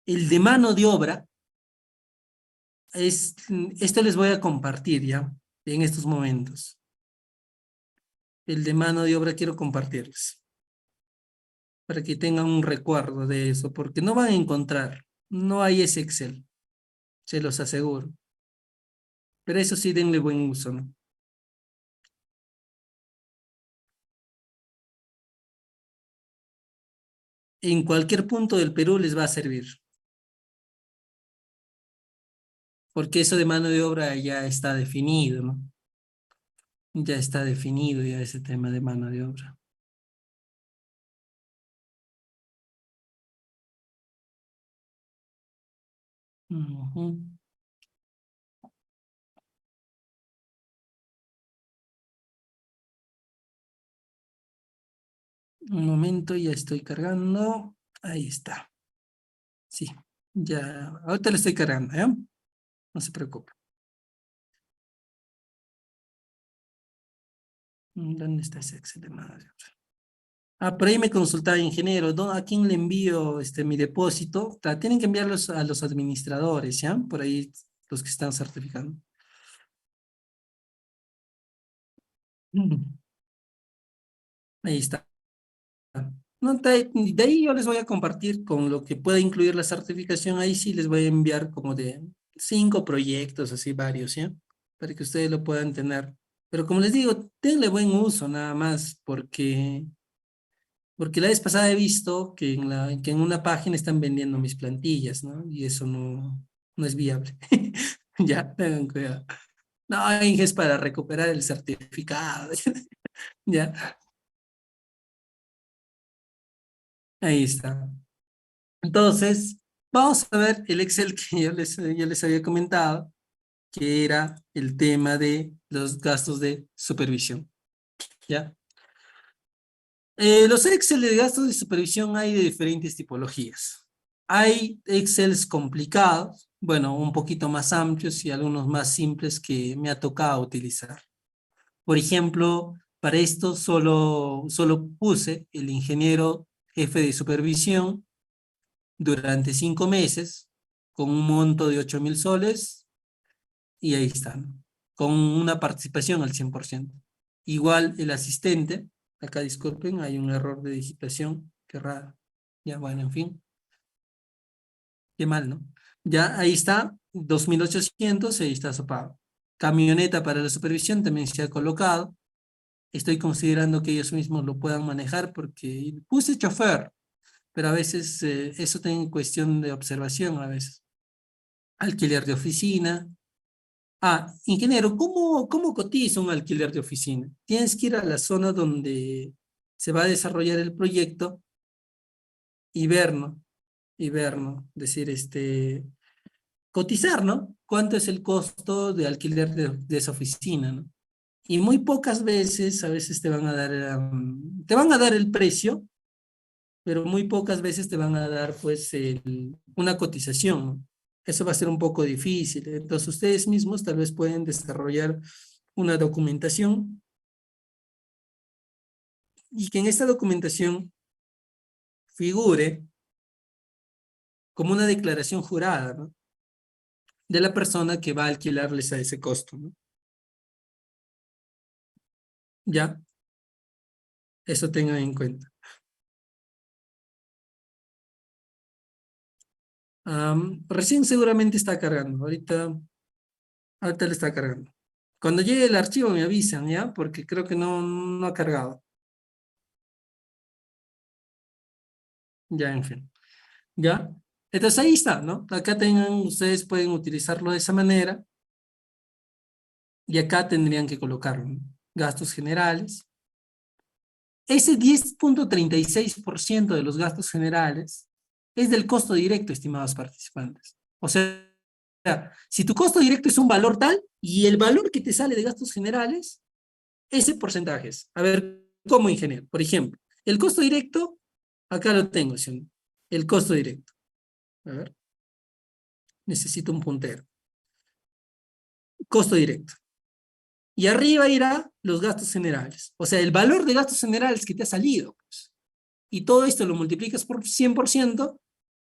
el de mano de obra, esto les voy a compartir ya en estos momentos. El de mano de obra quiero compartirles para que tengan un recuerdo de eso, porque no van a encontrar, no hay ese Excel, se los aseguro. Pero eso sí, denle buen uso, ¿no? En cualquier punto del Perú les va a servir, porque eso de mano de obra ya está definido, ¿no? Ya está definido ya ese tema de mano de obra. Ujú. Un momento, ya estoy cargando. Ahí está. Sí, ya. Ahorita le estoy cargando, ¿ya? No se preocupe. ¿Dónde está ese Excel de mano de obra? Ah, por ahí me consultaba ingeniero, ¿a quién le envío mi depósito? Tienen que enviarlos a los administradores, ¿ya? Por ahí los que están certificando. Mm, Ahí está. No, de ahí yo les voy a compartir con lo que pueda incluir la certificación. Ahí sí les voy a enviar como de 5 proyectos, así varios, ¿ya? Para que ustedes lo puedan tener. Pero como les digo, tenle buen uso nada más, porque la vez pasada he visto que en una página están vendiendo mis plantillas, ¿no? Y eso no es viable. Ya, tengan cuidado. No, es para recuperar el certificado. Ya, ahí está. Entonces, vamos a ver el Excel que yo les había comentado, que era el tema de los gastos de supervisión. ¿Ya? Los Excel de gastos de supervisión hay de diferentes tipologías. Hay Excels complicados, bueno, un poquito más amplios y algunos más simples que me ha tocado utilizar. Por ejemplo, para esto solo puse el ingeniero jefe de supervisión durante 5 meses con un monto de 8.000 soles y ahí están, con una participación al 100%. Igual el asistente, acá disculpen, hay un error de digitación, qué raro. Ya, bueno, en fin, qué mal, ¿no? Ya ahí está, 2.800, ahí está su pago. Camioneta para la supervisión también se ha colocado. Estoy considerando que ellos mismos lo puedan manejar porque puse chofer, pero a veces eso tiene cuestión de observación a veces. Alquiler de oficina. Ah, ingeniero, ¿cómo cotiza un alquiler de oficina? Tienes que ir a la zona donde se va a desarrollar el proyecto y ver, ¿no? Y ver, ¿no? Decir, cotizar, ¿no? ¿Cuánto es el costo de alquiler de esa oficina, ¿no? Y muy pocas veces, a veces te van a dar el precio, pero muy pocas veces te van a dar, pues, una cotización, ¿no? Eso va a ser un poco difícil. Entonces, ustedes mismos tal vez pueden desarrollar una documentación y que en esta documentación figure como una declaración jurada, ¿no? De la persona que va a alquilarles a ese costo, ¿no? Ya, eso tengan en cuenta. Recién seguramente está cargando, ahorita le está cargando. Cuando llegue el archivo me avisan, ¿ya? Porque creo que no ha cargado. Ya, en fin. ¿Ya? Entonces ahí está, ¿no? Acá ustedes pueden utilizarlo de esa manera y acá tendrían que colocarlo, ¿no? Gastos generales. Ese 10,36% de los gastos generales es del costo directo, estimados participantes. O sea, si tu costo directo es un valor tal y el valor que te sale de gastos generales, ese porcentaje es. A ver, como ingeniero, por ejemplo, el costo directo, acá lo tengo, ¿sí? El costo directo. A ver, necesito un puntero. Costo directo. Y arriba irá los gastos generales. O sea, el valor de gastos generales que te ha salido. Pues. Y todo esto lo multiplicas por 100%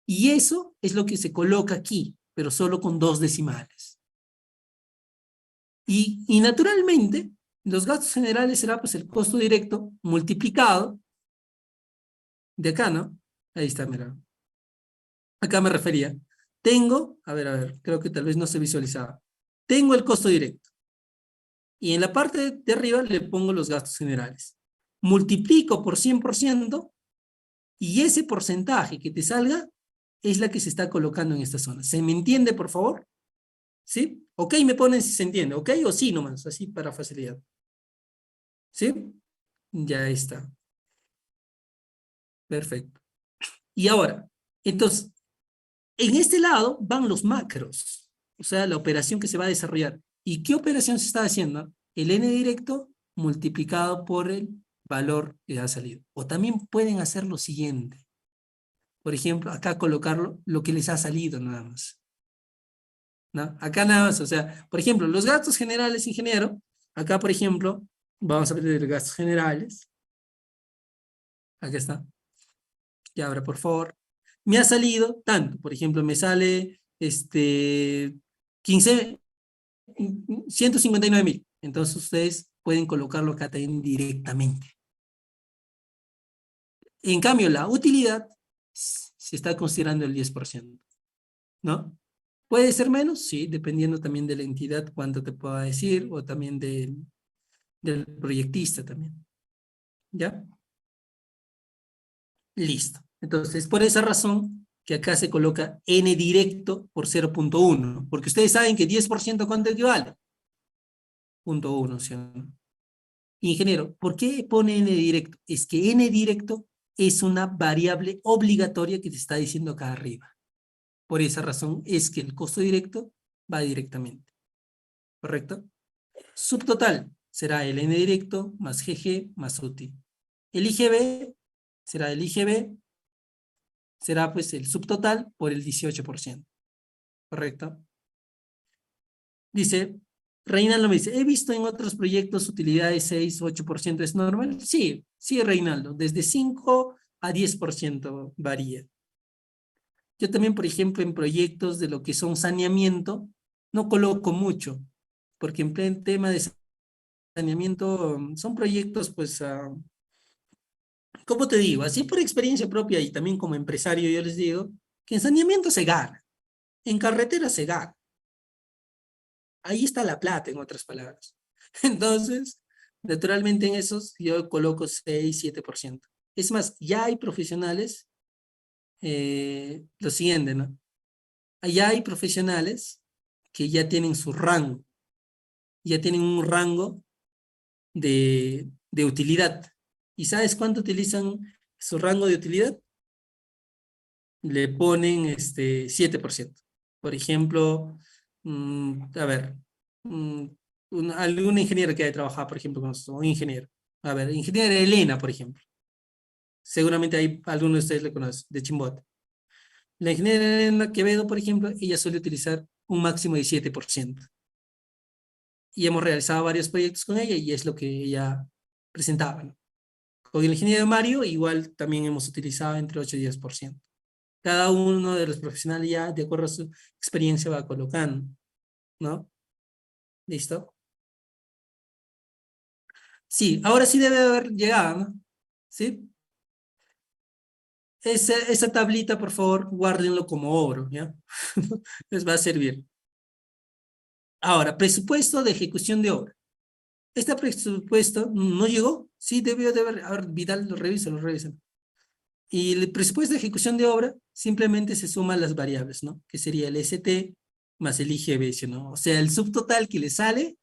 y eso es lo que se coloca aquí, pero solo con 2 decimales. Y naturalmente, los gastos generales será pues el costo directo multiplicado de acá, ¿no? Ahí está, mira. Acá me refería. A ver, creo que tal vez no se visualizaba. Tengo el costo directo y en la parte de arriba le pongo los gastos generales. Multiplico por 100% y ese porcentaje que te salga es la que se está colocando en esta zona. ¿Se me entiende, por favor? ¿Sí? Ok, me ponen si se entiende. Ok o sí nomás, así para facilidad. ¿Sí? Ya está. Perfecto. Y ahora, entonces, en este lado van los macros, o sea, la operación que se va a desarrollar. ¿Y qué operación se está haciendo? El n directo multiplicado por el valor que ha salido. O también pueden hacer lo siguiente. Por ejemplo, acá colocarlo lo que les ha salido nada más. ¿No? Acá nada más, o sea, por ejemplo, los gastos generales, ingeniero, acá, por ejemplo, vamos a ver los gastos generales. Aquí está. Y ahora, por favor. Me ha salido tanto. Por ejemplo, me sale 15, 159.000. Entonces ustedes pueden colocarlo acá también directamente. En cambio, la utilidad se está considerando el 10%, ¿no? ¿Puede ser menos? Sí, dependiendo también de la entidad, cuánto te pueda decir, o también del proyectista también. ¿Ya? Listo. Entonces, por esa razón que acá se coloca n directo por 0.1, porque ustedes saben que 10% ¿cuánto equivale? 0.1, ¿sí o no? Ingeniero, ¿por qué pone n directo? Es que n directo es una variable obligatoria que te está diciendo acá arriba. Por esa razón es que el costo directo va directamente. ¿Correcto? Subtotal será el n directo más GG más UTI. El IGB será el IGB, será pues el subtotal por el 18%. ¿Correcto? Dice, Reinaldo me dice, he visto en otros proyectos utilidades 6 o 8%, ¿es normal? Sí, sí, Reinaldo, desde 5 a 10% varía. Yo también, por ejemplo, en proyectos de lo que son saneamiento, no coloco mucho, porque en pleno tema de saneamiento son proyectos, pues, ¿cómo te digo? Así por experiencia propia y también como empresario yo les digo, que en saneamiento se gana, en carretera se gana. Ahí está la plata, en otras palabras. Entonces, naturalmente en esos yo coloco 6-7%. Es más, ya hay profesionales, lo siguiente, ¿no? Allá hay profesionales que ya tienen su rango, ya tienen un rango de utilidad. ¿Y sabes cuánto utilizan su rango de utilidad? Le ponen 7%. Por ejemplo, a ver, algún ingeniero que haya trabajado, por ejemplo, con nosotros, un ingeniero. A ver, ingeniera Elena, por ejemplo. Seguramente hay algunos de ustedes le conocen, de Chimbote. La ingeniera Elena Quevedo, por ejemplo, ella suele utilizar un máximo de 7%. Y hemos realizado varios proyectos con ella y es lo que ella presentaba, ¿no? Con el ingeniero Mario, igual también hemos utilizado entre 8 y 10%. Cada uno de los profesionales ya, de acuerdo a su experiencia, va colocando, ¿no? ¿Listo? Sí, ahora sí debe haber llegado, ¿no? ¿Sí? Esa tablita, por favor, guárdenlo como oro, ¿ya? Les va a servir. Ahora, presupuesto de ejecución de obra. Este presupuesto no llegó, sí debió de haber, a ver, Vidal, lo revisa. Y el presupuesto de ejecución de obra simplemente se suman las variables, ¿no? Que sería el ST más el IGB, ¿sí, no? O sea, el subtotal que le sale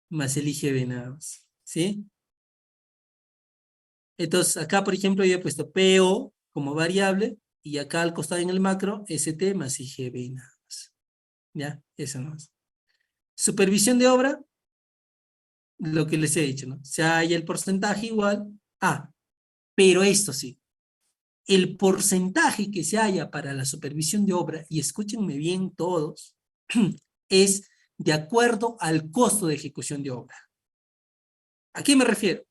más el IGB nada más, ¿sí? Entonces, acá, por ejemplo, yo he puesto PO como variable y acá al costado en el macro, ST más IGB nada más. ¿Ya? Eso no es. Supervisión de obra, lo que les he dicho, ¿no? Se halla el porcentaje igual a, pero esto sí, el porcentaje que se haya para la supervisión de obra, y escúchenme bien todos, es de acuerdo al costo de ejecución de obra. ¿A qué me refiero?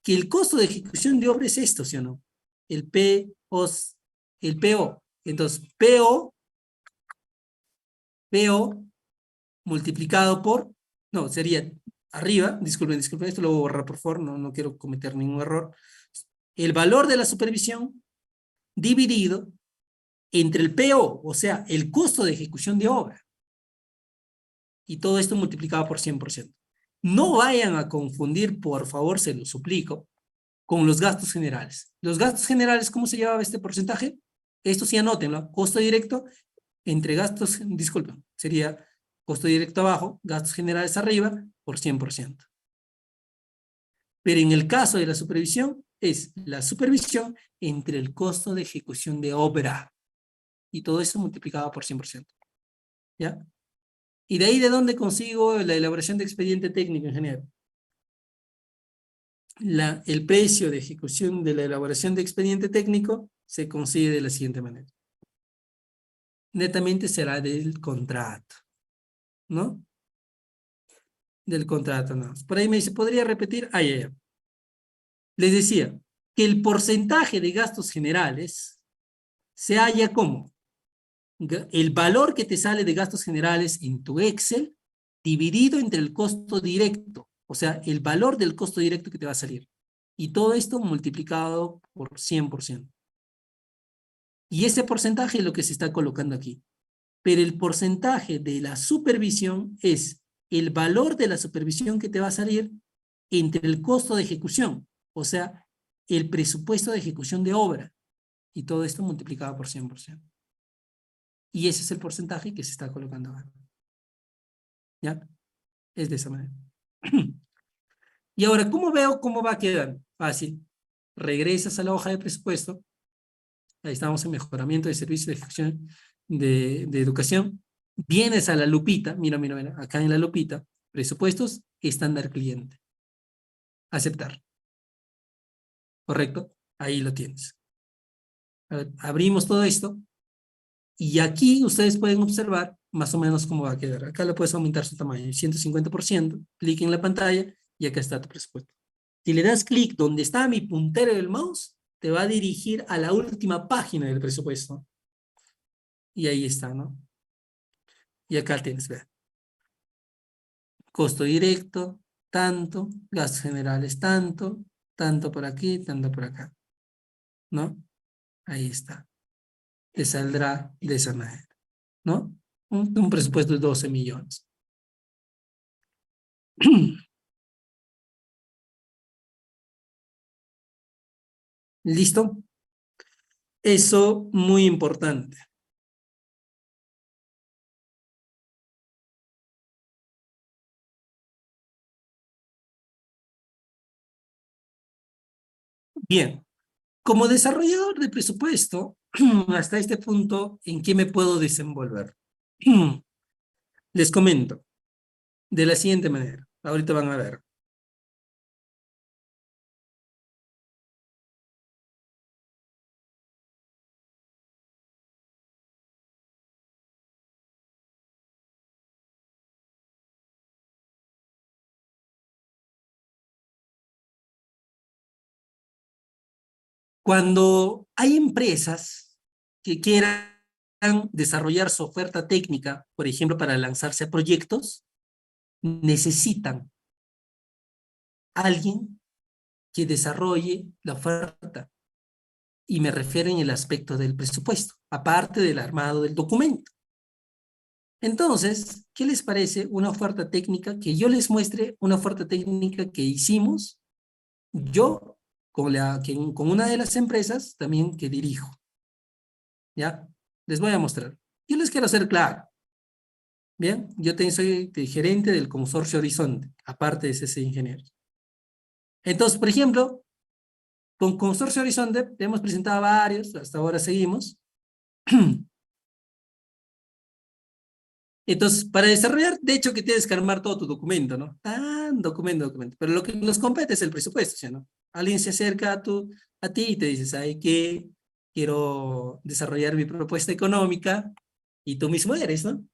Que el costo de ejecución de obra es esto, ¿sí o no? El PO, el PO. Entonces, PO multiplicado por, no, sería arriba, disculpen, esto lo voy a borrar por favor, no quiero cometer ningún error. El valor de la supervisión dividido entre el PO, o sea, el costo de ejecución de obra. Y todo esto multiplicado por 100%. No vayan a confundir, por favor, se lo suplico, con los gastos generales. Los gastos generales, ¿cómo se llevaba este porcentaje? Esto sí anótenlo, costo directo entre gastos, disculpen, sería costo directo abajo, gastos generales arriba, por 100%. Pero en el caso de la supervisión, es la supervisión entre el costo de ejecución de obra. Y todo eso multiplicado por 100%. ¿Ya? Y de ahí, ¿de dónde consigo la elaboración de expediente técnico, ingeniero? El precio de ejecución de la elaboración de expediente técnico se consigue de la siguiente manera. Netamente será del contrato, ¿no? Del contrato, no. Por ahí me dice, ¿podría repetir? Ah, ya. Les decía, que el porcentaje de gastos generales se halla como el valor que te sale de gastos generales en tu Excel dividido entre el costo directo, o sea, el valor del costo directo que te va a salir. Y todo esto multiplicado por 100%. Y ese porcentaje es lo que se está colocando aquí. Pero el porcentaje de la supervisión es el valor de la supervisión que te va a salir entre el costo de ejecución, o sea, el presupuesto de ejecución de obra. Y todo esto multiplicado por 100%. Y ese es el porcentaje que se está colocando ahora. ¿Ya? Es de esa manera. Y ahora, ¿cómo veo cómo va a quedar? Fácil. Regresas a la hoja de presupuesto. Ahí estamos en mejoramiento de servicio de ejecución de educación. Vienes a la lupita. Mira, mira, mira. Acá en la lupita. Presupuestos, estándar cliente. Aceptar. ¿Correcto? Ahí lo tienes. A ver, abrimos todo esto. Y aquí ustedes pueden observar más o menos cómo va a quedar. Acá le puedes aumentar su tamaño, 150%, clic en la pantalla y acá está tu presupuesto. Si le das clic donde está mi puntero del mouse, te va a dirigir a la última página del presupuesto. Y ahí está, ¿no? Y acá tienes, vean. Costo directo, tanto, gastos generales, tanto, tanto por aquí, tanto por acá, ¿no? Ahí está. Te saldrá de esa manera, ¿no? Un presupuesto de 12 millones. ¿Listo? Eso muy importante. Bien, como desarrollador de presupuesto, hasta este punto, ¿en qué me puedo desenvolver? Les comento de la siguiente manera. Ahorita van a ver. Cuando hay empresas que quieran desarrollar su oferta técnica, por ejemplo, para lanzarse a proyectos, necesitan alguien que desarrolle la oferta. Y me refiero en el aspecto del presupuesto, aparte del armado del documento. Entonces, ¿qué les parece una oferta técnica? Que yo les muestre una oferta técnica que hicimos yo con una de las empresas también que dirijo. ¿Ya? Les voy a mostrar. Yo les quiero hacer claro. Bien, yo soy gerente del consorcio Horizonte, aparte de ese ingeniero. Entonces, por ejemplo, con Consorcio Horizonte hemos presentado varios, hasta ahora seguimos. Entonces, para desarrollar, de hecho que tienes que armar todo tu documento, ¿no? Ah, documento. Pero lo que nos compete es el presupuesto, ¿sí, no? Alguien se acerca a ti y te dice, ¿sabes qué? Quiero desarrollar mi propuesta económica y tú mismo eres, ¿no?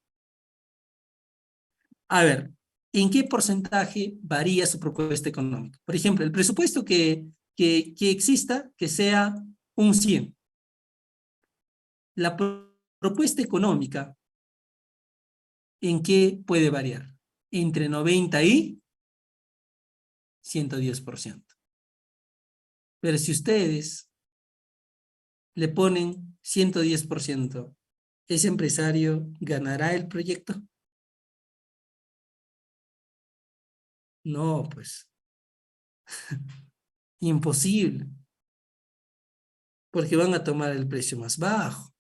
A ver, ¿en qué porcentaje varía su propuesta económica? Por ejemplo, el presupuesto que exista, que sea un 100. La propuesta económica, ¿en qué puede variar? Entre 90 y 110%. Pero si ustedes le ponen 110%, ¿ese empresario ganará el proyecto? No, pues, imposible, porque van a tomar el precio más bajo,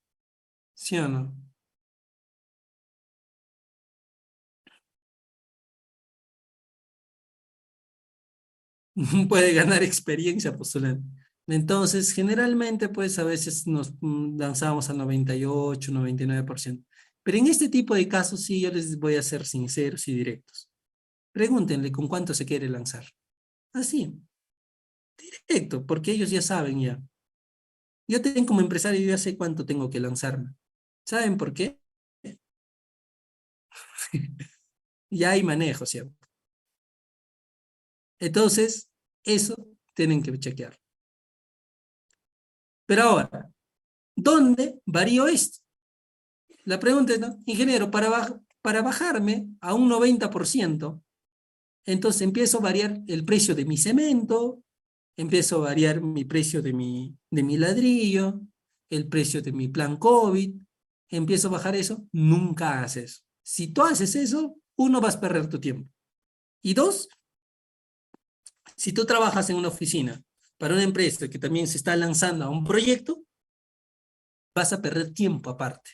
¿sí o no? Puede ganar experiencia postulando. Entonces, generalmente, pues, a veces nos lanzamos al 98, 99%. Pero en este tipo de casos, sí, yo les voy a ser sinceros y directos. Pregúntenle con cuánto se quiere lanzar. Así, directo, porque ellos ya saben ya. Yo tengo como empresario, yo ya sé cuánto tengo que lanzarme. ¿Saben por qué? Ya hay manejo, ¿cierto? Entonces, eso tienen que chequear. Pero ahora, ¿dónde varío esto? La pregunta es, ¿no? Ingeniero, para bajarme a un 90%, entonces empiezo a variar el precio de mi cemento, empiezo a variar mi precio de mi ladrillo, el precio de mi plan COVID, empiezo a bajar eso, nunca hagas eso. Si tú haces eso, uno, vas a perder tu tiempo. Y dos, si tú trabajas en una oficina para una empresa que también se está lanzando a un proyecto, vas a perder tiempo aparte,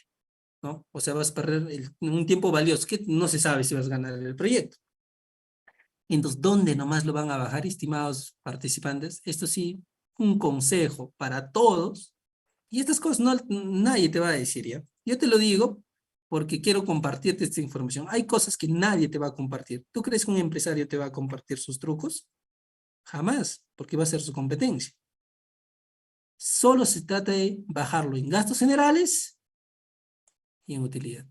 ¿no? O sea, vas a perder un tiempo valioso que no se sabe si vas a ganar el proyecto. Entonces, ¿dónde nomás lo van a bajar, estimados participantes? Esto sí, un consejo para todos. Y estas cosas no, nadie te va a decir, ¿ya? Yo te lo digo porque quiero compartirte esta información. Hay cosas que nadie te va a compartir. ¿Tú crees que un empresario te va a compartir sus trucos? Jamás, porque va a ser su competencia. Solo se trata de bajarlo en gastos generales y en utilidad.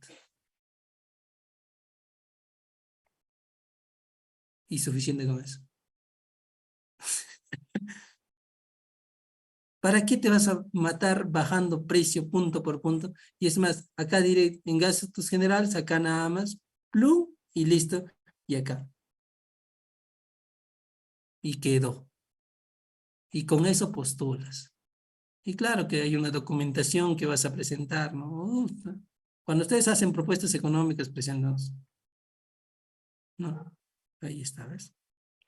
Y suficiente con eso. ¿Para qué te vas a matar bajando precio punto por punto? Y es más, acá diré en gastos generales, acá nada más, plum, y listo, y acá. Y quedó. Y con eso postulas. Y claro que hay una documentación que vas a presentar, ¿no? Cuando ustedes hacen propuestas económicas, preséntanos. No, ahí está, ¿ves?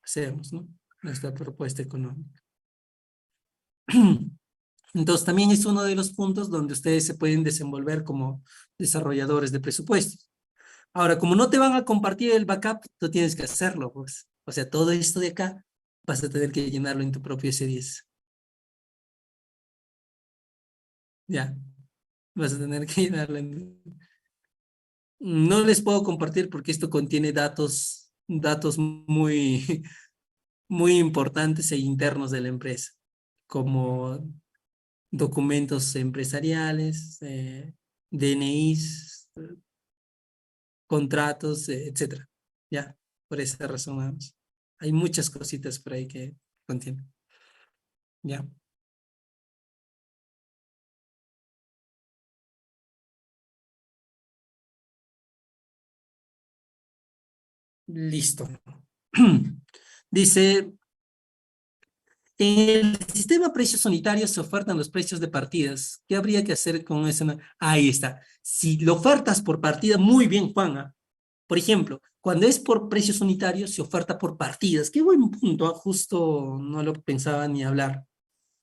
Hacemos, ¿no? Nuestra propuesta económica. Entonces, también es uno de los puntos donde ustedes se pueden desenvolver como desarrolladores de presupuestos. Ahora, como no te van a compartir el backup, tú tienes que hacerlo, pues. O sea, todo esto de acá vas a tener que llenarlo en tu propio S10. Ya, vas a tener que llenarlo en... No les puedo compartir porque esto contiene datos muy, muy importantes e internos de la empresa, como documentos empresariales, DNIs, contratos, etcétera. Ya, por esa razón vamos. Hay muchas cositas por ahí que contienen. Ya, listo. Dice, en el sistema precios unitarios se ofertan los precios de partidas. ¿Qué habría que hacer con eso? Ahí está. Si lo ofertas por partida, muy bien, Juana. Por ejemplo, cuando es por precios unitarios, se oferta por partidas. Qué buen punto, ¿ah? Justo no lo pensaba ni hablar.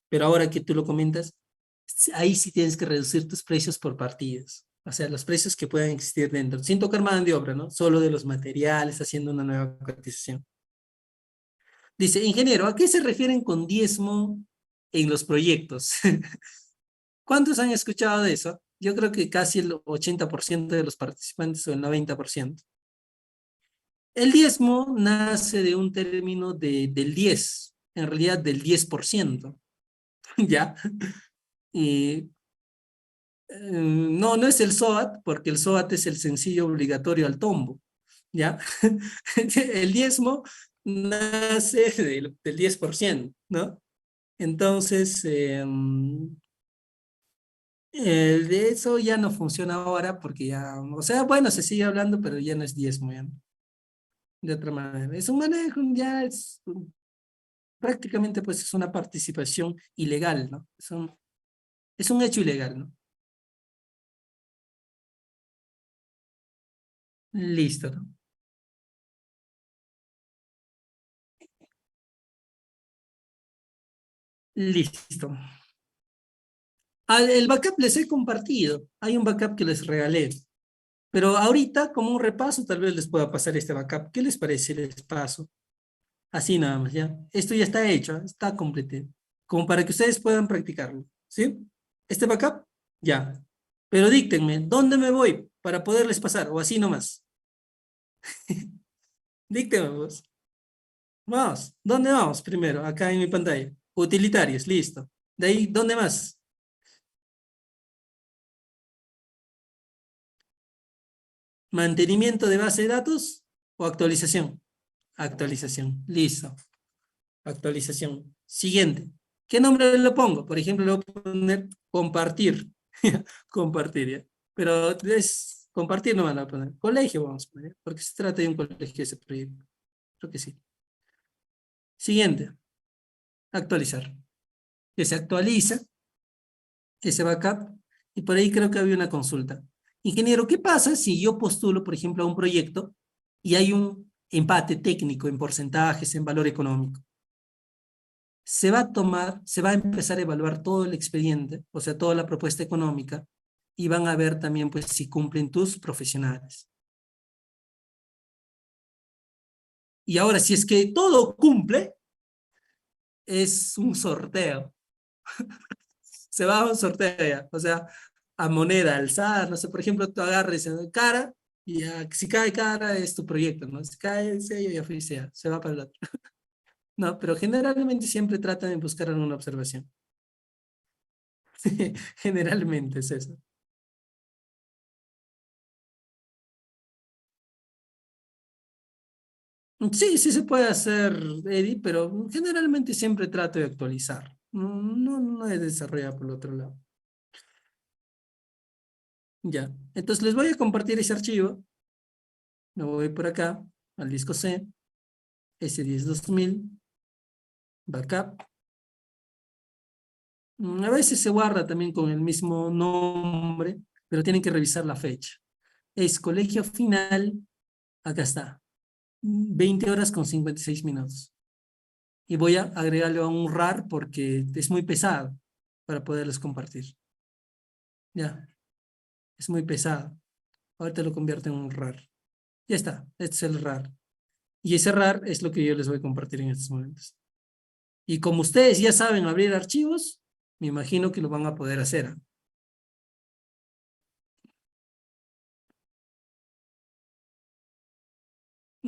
Pero ahora que tú lo comentas, ahí sí tienes que reducir tus precios por partidas. O sea, los precios que puedan existir dentro, sin tocar mano de obra, ¿no? Solo de los materiales, haciendo una nueva cotización. Dice, ingeniero, ¿a qué se refieren con diezmo en los proyectos? ¿Cuántos han escuchado de eso? Yo creo que casi el 80% de los participantes o el 90%. El diezmo nace de un término del 10, en realidad del 10%, ¿ya? Y no, no es el SOAT, porque el SOAT es el sencillo obligatorio al tombo, ¿ya? El diezmo nace del 10%, ¿no? Entonces, de eso ya no funciona ahora porque ya, o sea, bueno, se sigue hablando, pero ya no es diezmo, ya, ¿no? De otra manera. Es un manejo, ya es prácticamente pues es una participación ilegal, ¿no? Es un hecho ilegal, ¿no? Listo, ¿no? Listo. El backup les he compartido. Hay un backup que les regalé. Pero ahorita, como un repaso, tal vez les pueda pasar este backup. ¿Qué les parece si les paso? Así nada más, ¿ya? Esto ya está hecho, está completo. Como para que ustedes puedan practicarlo, ¿sí? Este backup, ya. Pero díctenme, ¿dónde me voy para poderles pasar? O así nomás. Díctenme vos. Vamos, ¿dónde vamos primero? Acá en mi pantalla. Utilitarios, listo. De ahí, ¿dónde más? ¿Mantenimiento de base de datos o actualización? Actualización, listo. Actualización. Siguiente. ¿Qué nombre le pongo? Por ejemplo, le voy a poner compartir. Compartir, ¿ya? Pero es compartir no van a poner. Colegio vamos a poner, porque se trata de un colegio ese proyecto. Creo que sí. Siguiente, actualizar. Que se actualiza ese backup y por ahí creo que había una consulta. Ingeniero, ¿qué pasa si yo postulo, por ejemplo, a un proyecto y hay un empate técnico en porcentajes, en valor económico? Se va a tomar, se va a empezar a evaluar todo el expediente, o sea, toda la propuesta económica, y van a ver también, pues, si cumplen tus profesionales. Y ahora, si es que todo cumple, es un sorteo. Se va a un sorteo ya, o sea, a moneda, alzar, no sé, por ejemplo, tú agarres cara, y ya, si cae cara es tu proyecto, ¿no? Si cae sello, ya fui, se va para el otro. No, pero generalmente siempre tratan de buscar alguna observación. Generalmente es eso. Sí, sí se puede hacer, Eddie, pero generalmente siempre trato de actualizar. No he desarrollado por el otro lado. Ya. Entonces les voy a compartir ese archivo. Me voy por acá al disco C, S10 2000, backup. A veces se guarda también con el mismo nombre, pero tienen que revisar la fecha. Es colegio final, acá está, 20 horas con 56 minutos. Y voy a agregarle a un RAR porque es muy pesado para poderles compartir. Ya, es muy pesado. Ahorita lo convierto en un RAR. Ya está, este es el RAR. Y ese RAR es lo que yo les voy a compartir en estos momentos. Y como ustedes ya saben abrir archivos, me imagino que lo van a poder hacer.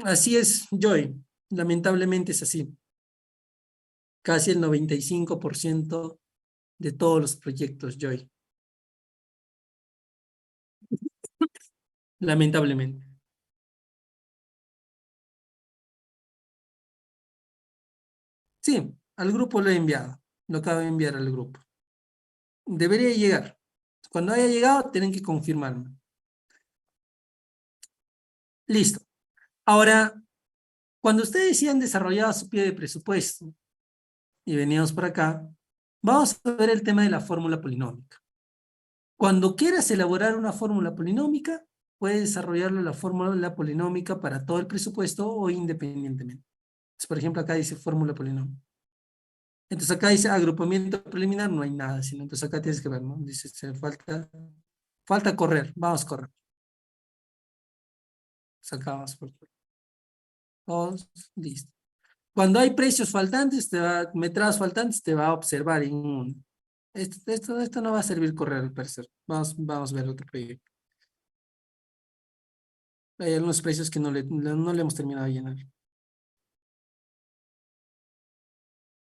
Así es, Joy. Lamentablemente es así. Casi el 95% de todos los proyectos, Joy. Lamentablemente. Sí, al grupo lo he enviado. Lo acabo de enviar al grupo. Debería llegar. Cuando haya llegado, tienen que confirmarme. Listo. Ahora, cuando ustedes ya han desarrollado su pie de presupuesto y veníamos por acá, vamos a ver el tema de la fórmula polinómica. Cuando quieras elaborar una fórmula polinómica, puedes desarrollarlo la fórmula polinómica para todo el presupuesto o independientemente. Entonces, por ejemplo, acá dice fórmula polinómica. Entonces acá dice agrupamiento preliminar, no hay nada, sino entonces acá tienes que ver, ¿no? Dice, falta correr, vamos a correr. Sacamos por todos, listo. Cuando hay precios faltantes, metrados faltantes, te va a observar en uno. Esto no va a servir correr al parecer. Vamos a ver otro proyecto. Hay algunos precios que no le hemos terminado de llenar.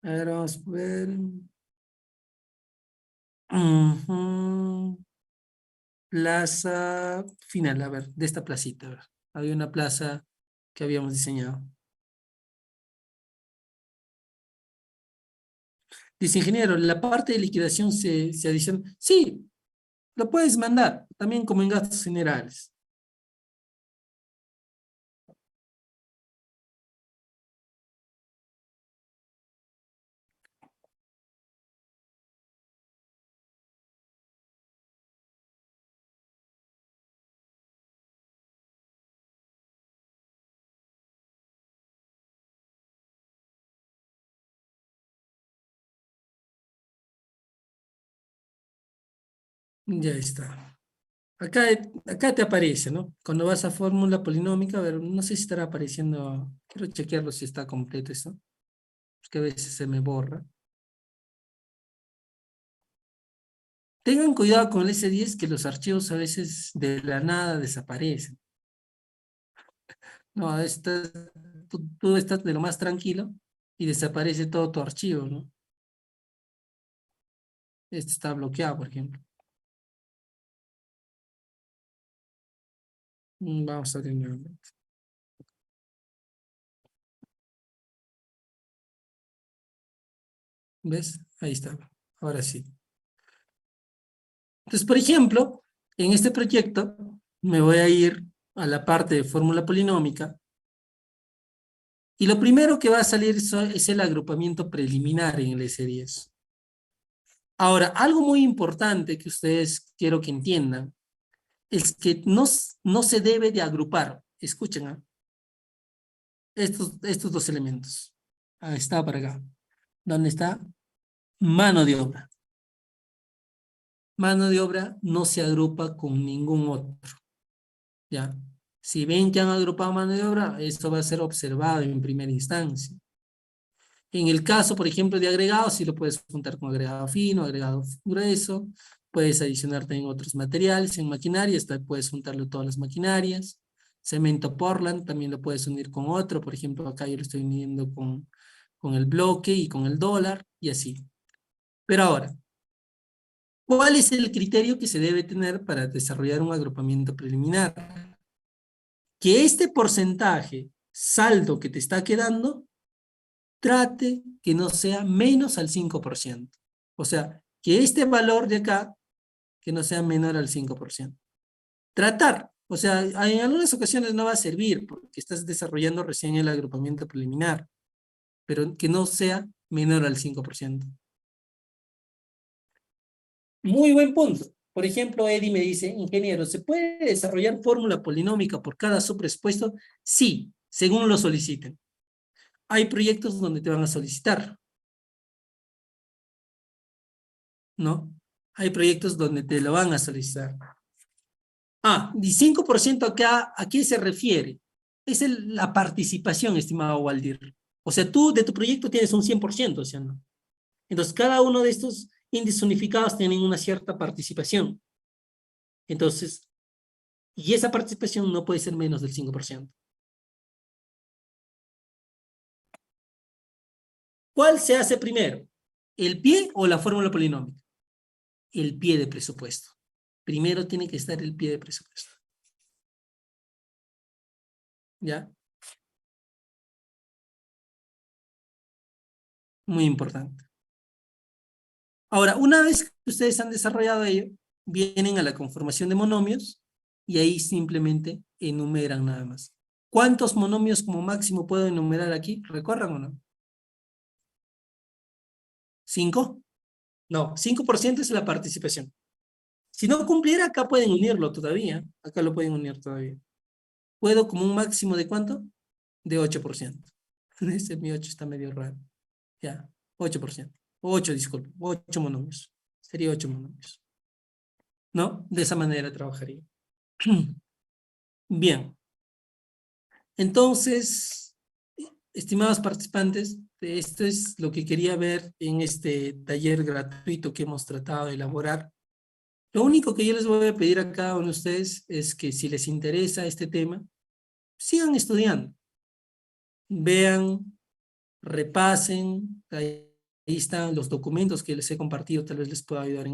A ver, vamos a ver. Ujú. Plaza final, a ver, de esta placita. A ver. Había una plaza que habíamos diseñado. Dice, ingeniero, la parte de liquidación se adiciona. Sí, lo puedes mandar, también como en gastos generales. Ya está. Acá, acá te aparece, ¿no? Cuando vas a fórmula polinómica, a ver, no sé si estará apareciendo, quiero chequearlo si está completo esto, porque a veces se me borra. Tengan cuidado con el S10 que los archivos a veces de la nada desaparecen. No, tú estás de lo más tranquilo y desaparece todo tu archivo, ¿no? Este está bloqueado, por ejemplo. Vamos a abrir nuevamente. ¿Ves? Ahí está. Ahora sí. Entonces, por ejemplo, en este proyecto me voy a ir a la parte de fórmula polinómica y lo primero que va a salir es el agrupamiento preliminar en el S10. Ahora, algo muy importante que ustedes quiero que entiendan es que no se debe de agrupar. Escuchen, ¿ah? Estos dos elementos. Ahí está para acá. ¿Dónde está? Mano de obra. Mano de obra no se agrupa con ningún otro. ¿Ya? Si ven que han agrupado mano de obra, esto va a ser observado en primera instancia. En el caso, por ejemplo, de agregado, si lo puedes juntar con agregado fino, agregado grueso, puedes adicionar también otros materiales en maquinaria, puedes juntarlo todas las maquinarias. Cemento Portland también lo puedes unir con otro, por ejemplo, acá yo lo estoy uniendo con el bloque y con el dólar y así. Pero ahora, ¿cuál es el criterio que se debe tener para desarrollar un agrupamiento preliminar? Que este porcentaje saldo que te está quedando trate que no sea menos al 5%. O sea, que este valor de acá, que no sea menor al 5%. Tratar, o sea, en algunas ocasiones no va a servir porque estás desarrollando recién el agrupamiento preliminar, pero que no sea menor al 5%. Muy buen punto. Por ejemplo, Eddie me dice, ingeniero, ¿se puede desarrollar fórmula polinómica por cada subrespuesto? Sí, según lo soliciten. Hay proyectos donde te van a solicitar, ¿no? Hay proyectos donde te lo van a solicitar. Y 5% acá, ¿a qué se refiere? Es la participación, estimado Waldir. O sea, tú de tu proyecto tienes un 100%, o sea, ¿no? Entonces, cada uno de estos índices unificados tienen una cierta participación. Entonces, y esa participación no puede ser menos del 5%. ¿Cuál se hace primero? ¿El pie o la fórmula polinómica? El pie de presupuesto. Primero tiene que estar el pie de presupuesto. ¿Ya? Muy importante. Ahora, una vez que ustedes han desarrollado ello, vienen a la conformación de monomios y ahí simplemente enumeran nada más. ¿Cuántos monomios como máximo puedo enumerar aquí? ¿Recuerdan o no? ¿5? No, 5% es la participación. Si no cumpliera, acá pueden unirlo todavía. Acá lo pueden unir todavía. ¿Puedo como un máximo de cuánto? De 8%. Ese mi 8 está medio raro. Ya, 8%. 8, disculpe. 8 monomios. Sería 8 monomios. ¿No? De esa manera trabajaría. Bien. Entonces, estimados participantes, esto es lo que quería ver en este taller gratuito que hemos tratado de elaborar. Lo único que yo les voy a pedir a cada uno de ustedes es que si les interesa este tema, sigan estudiando. Vean, repasen, ahí están los documentos que les he compartido, tal vez les pueda ayudar en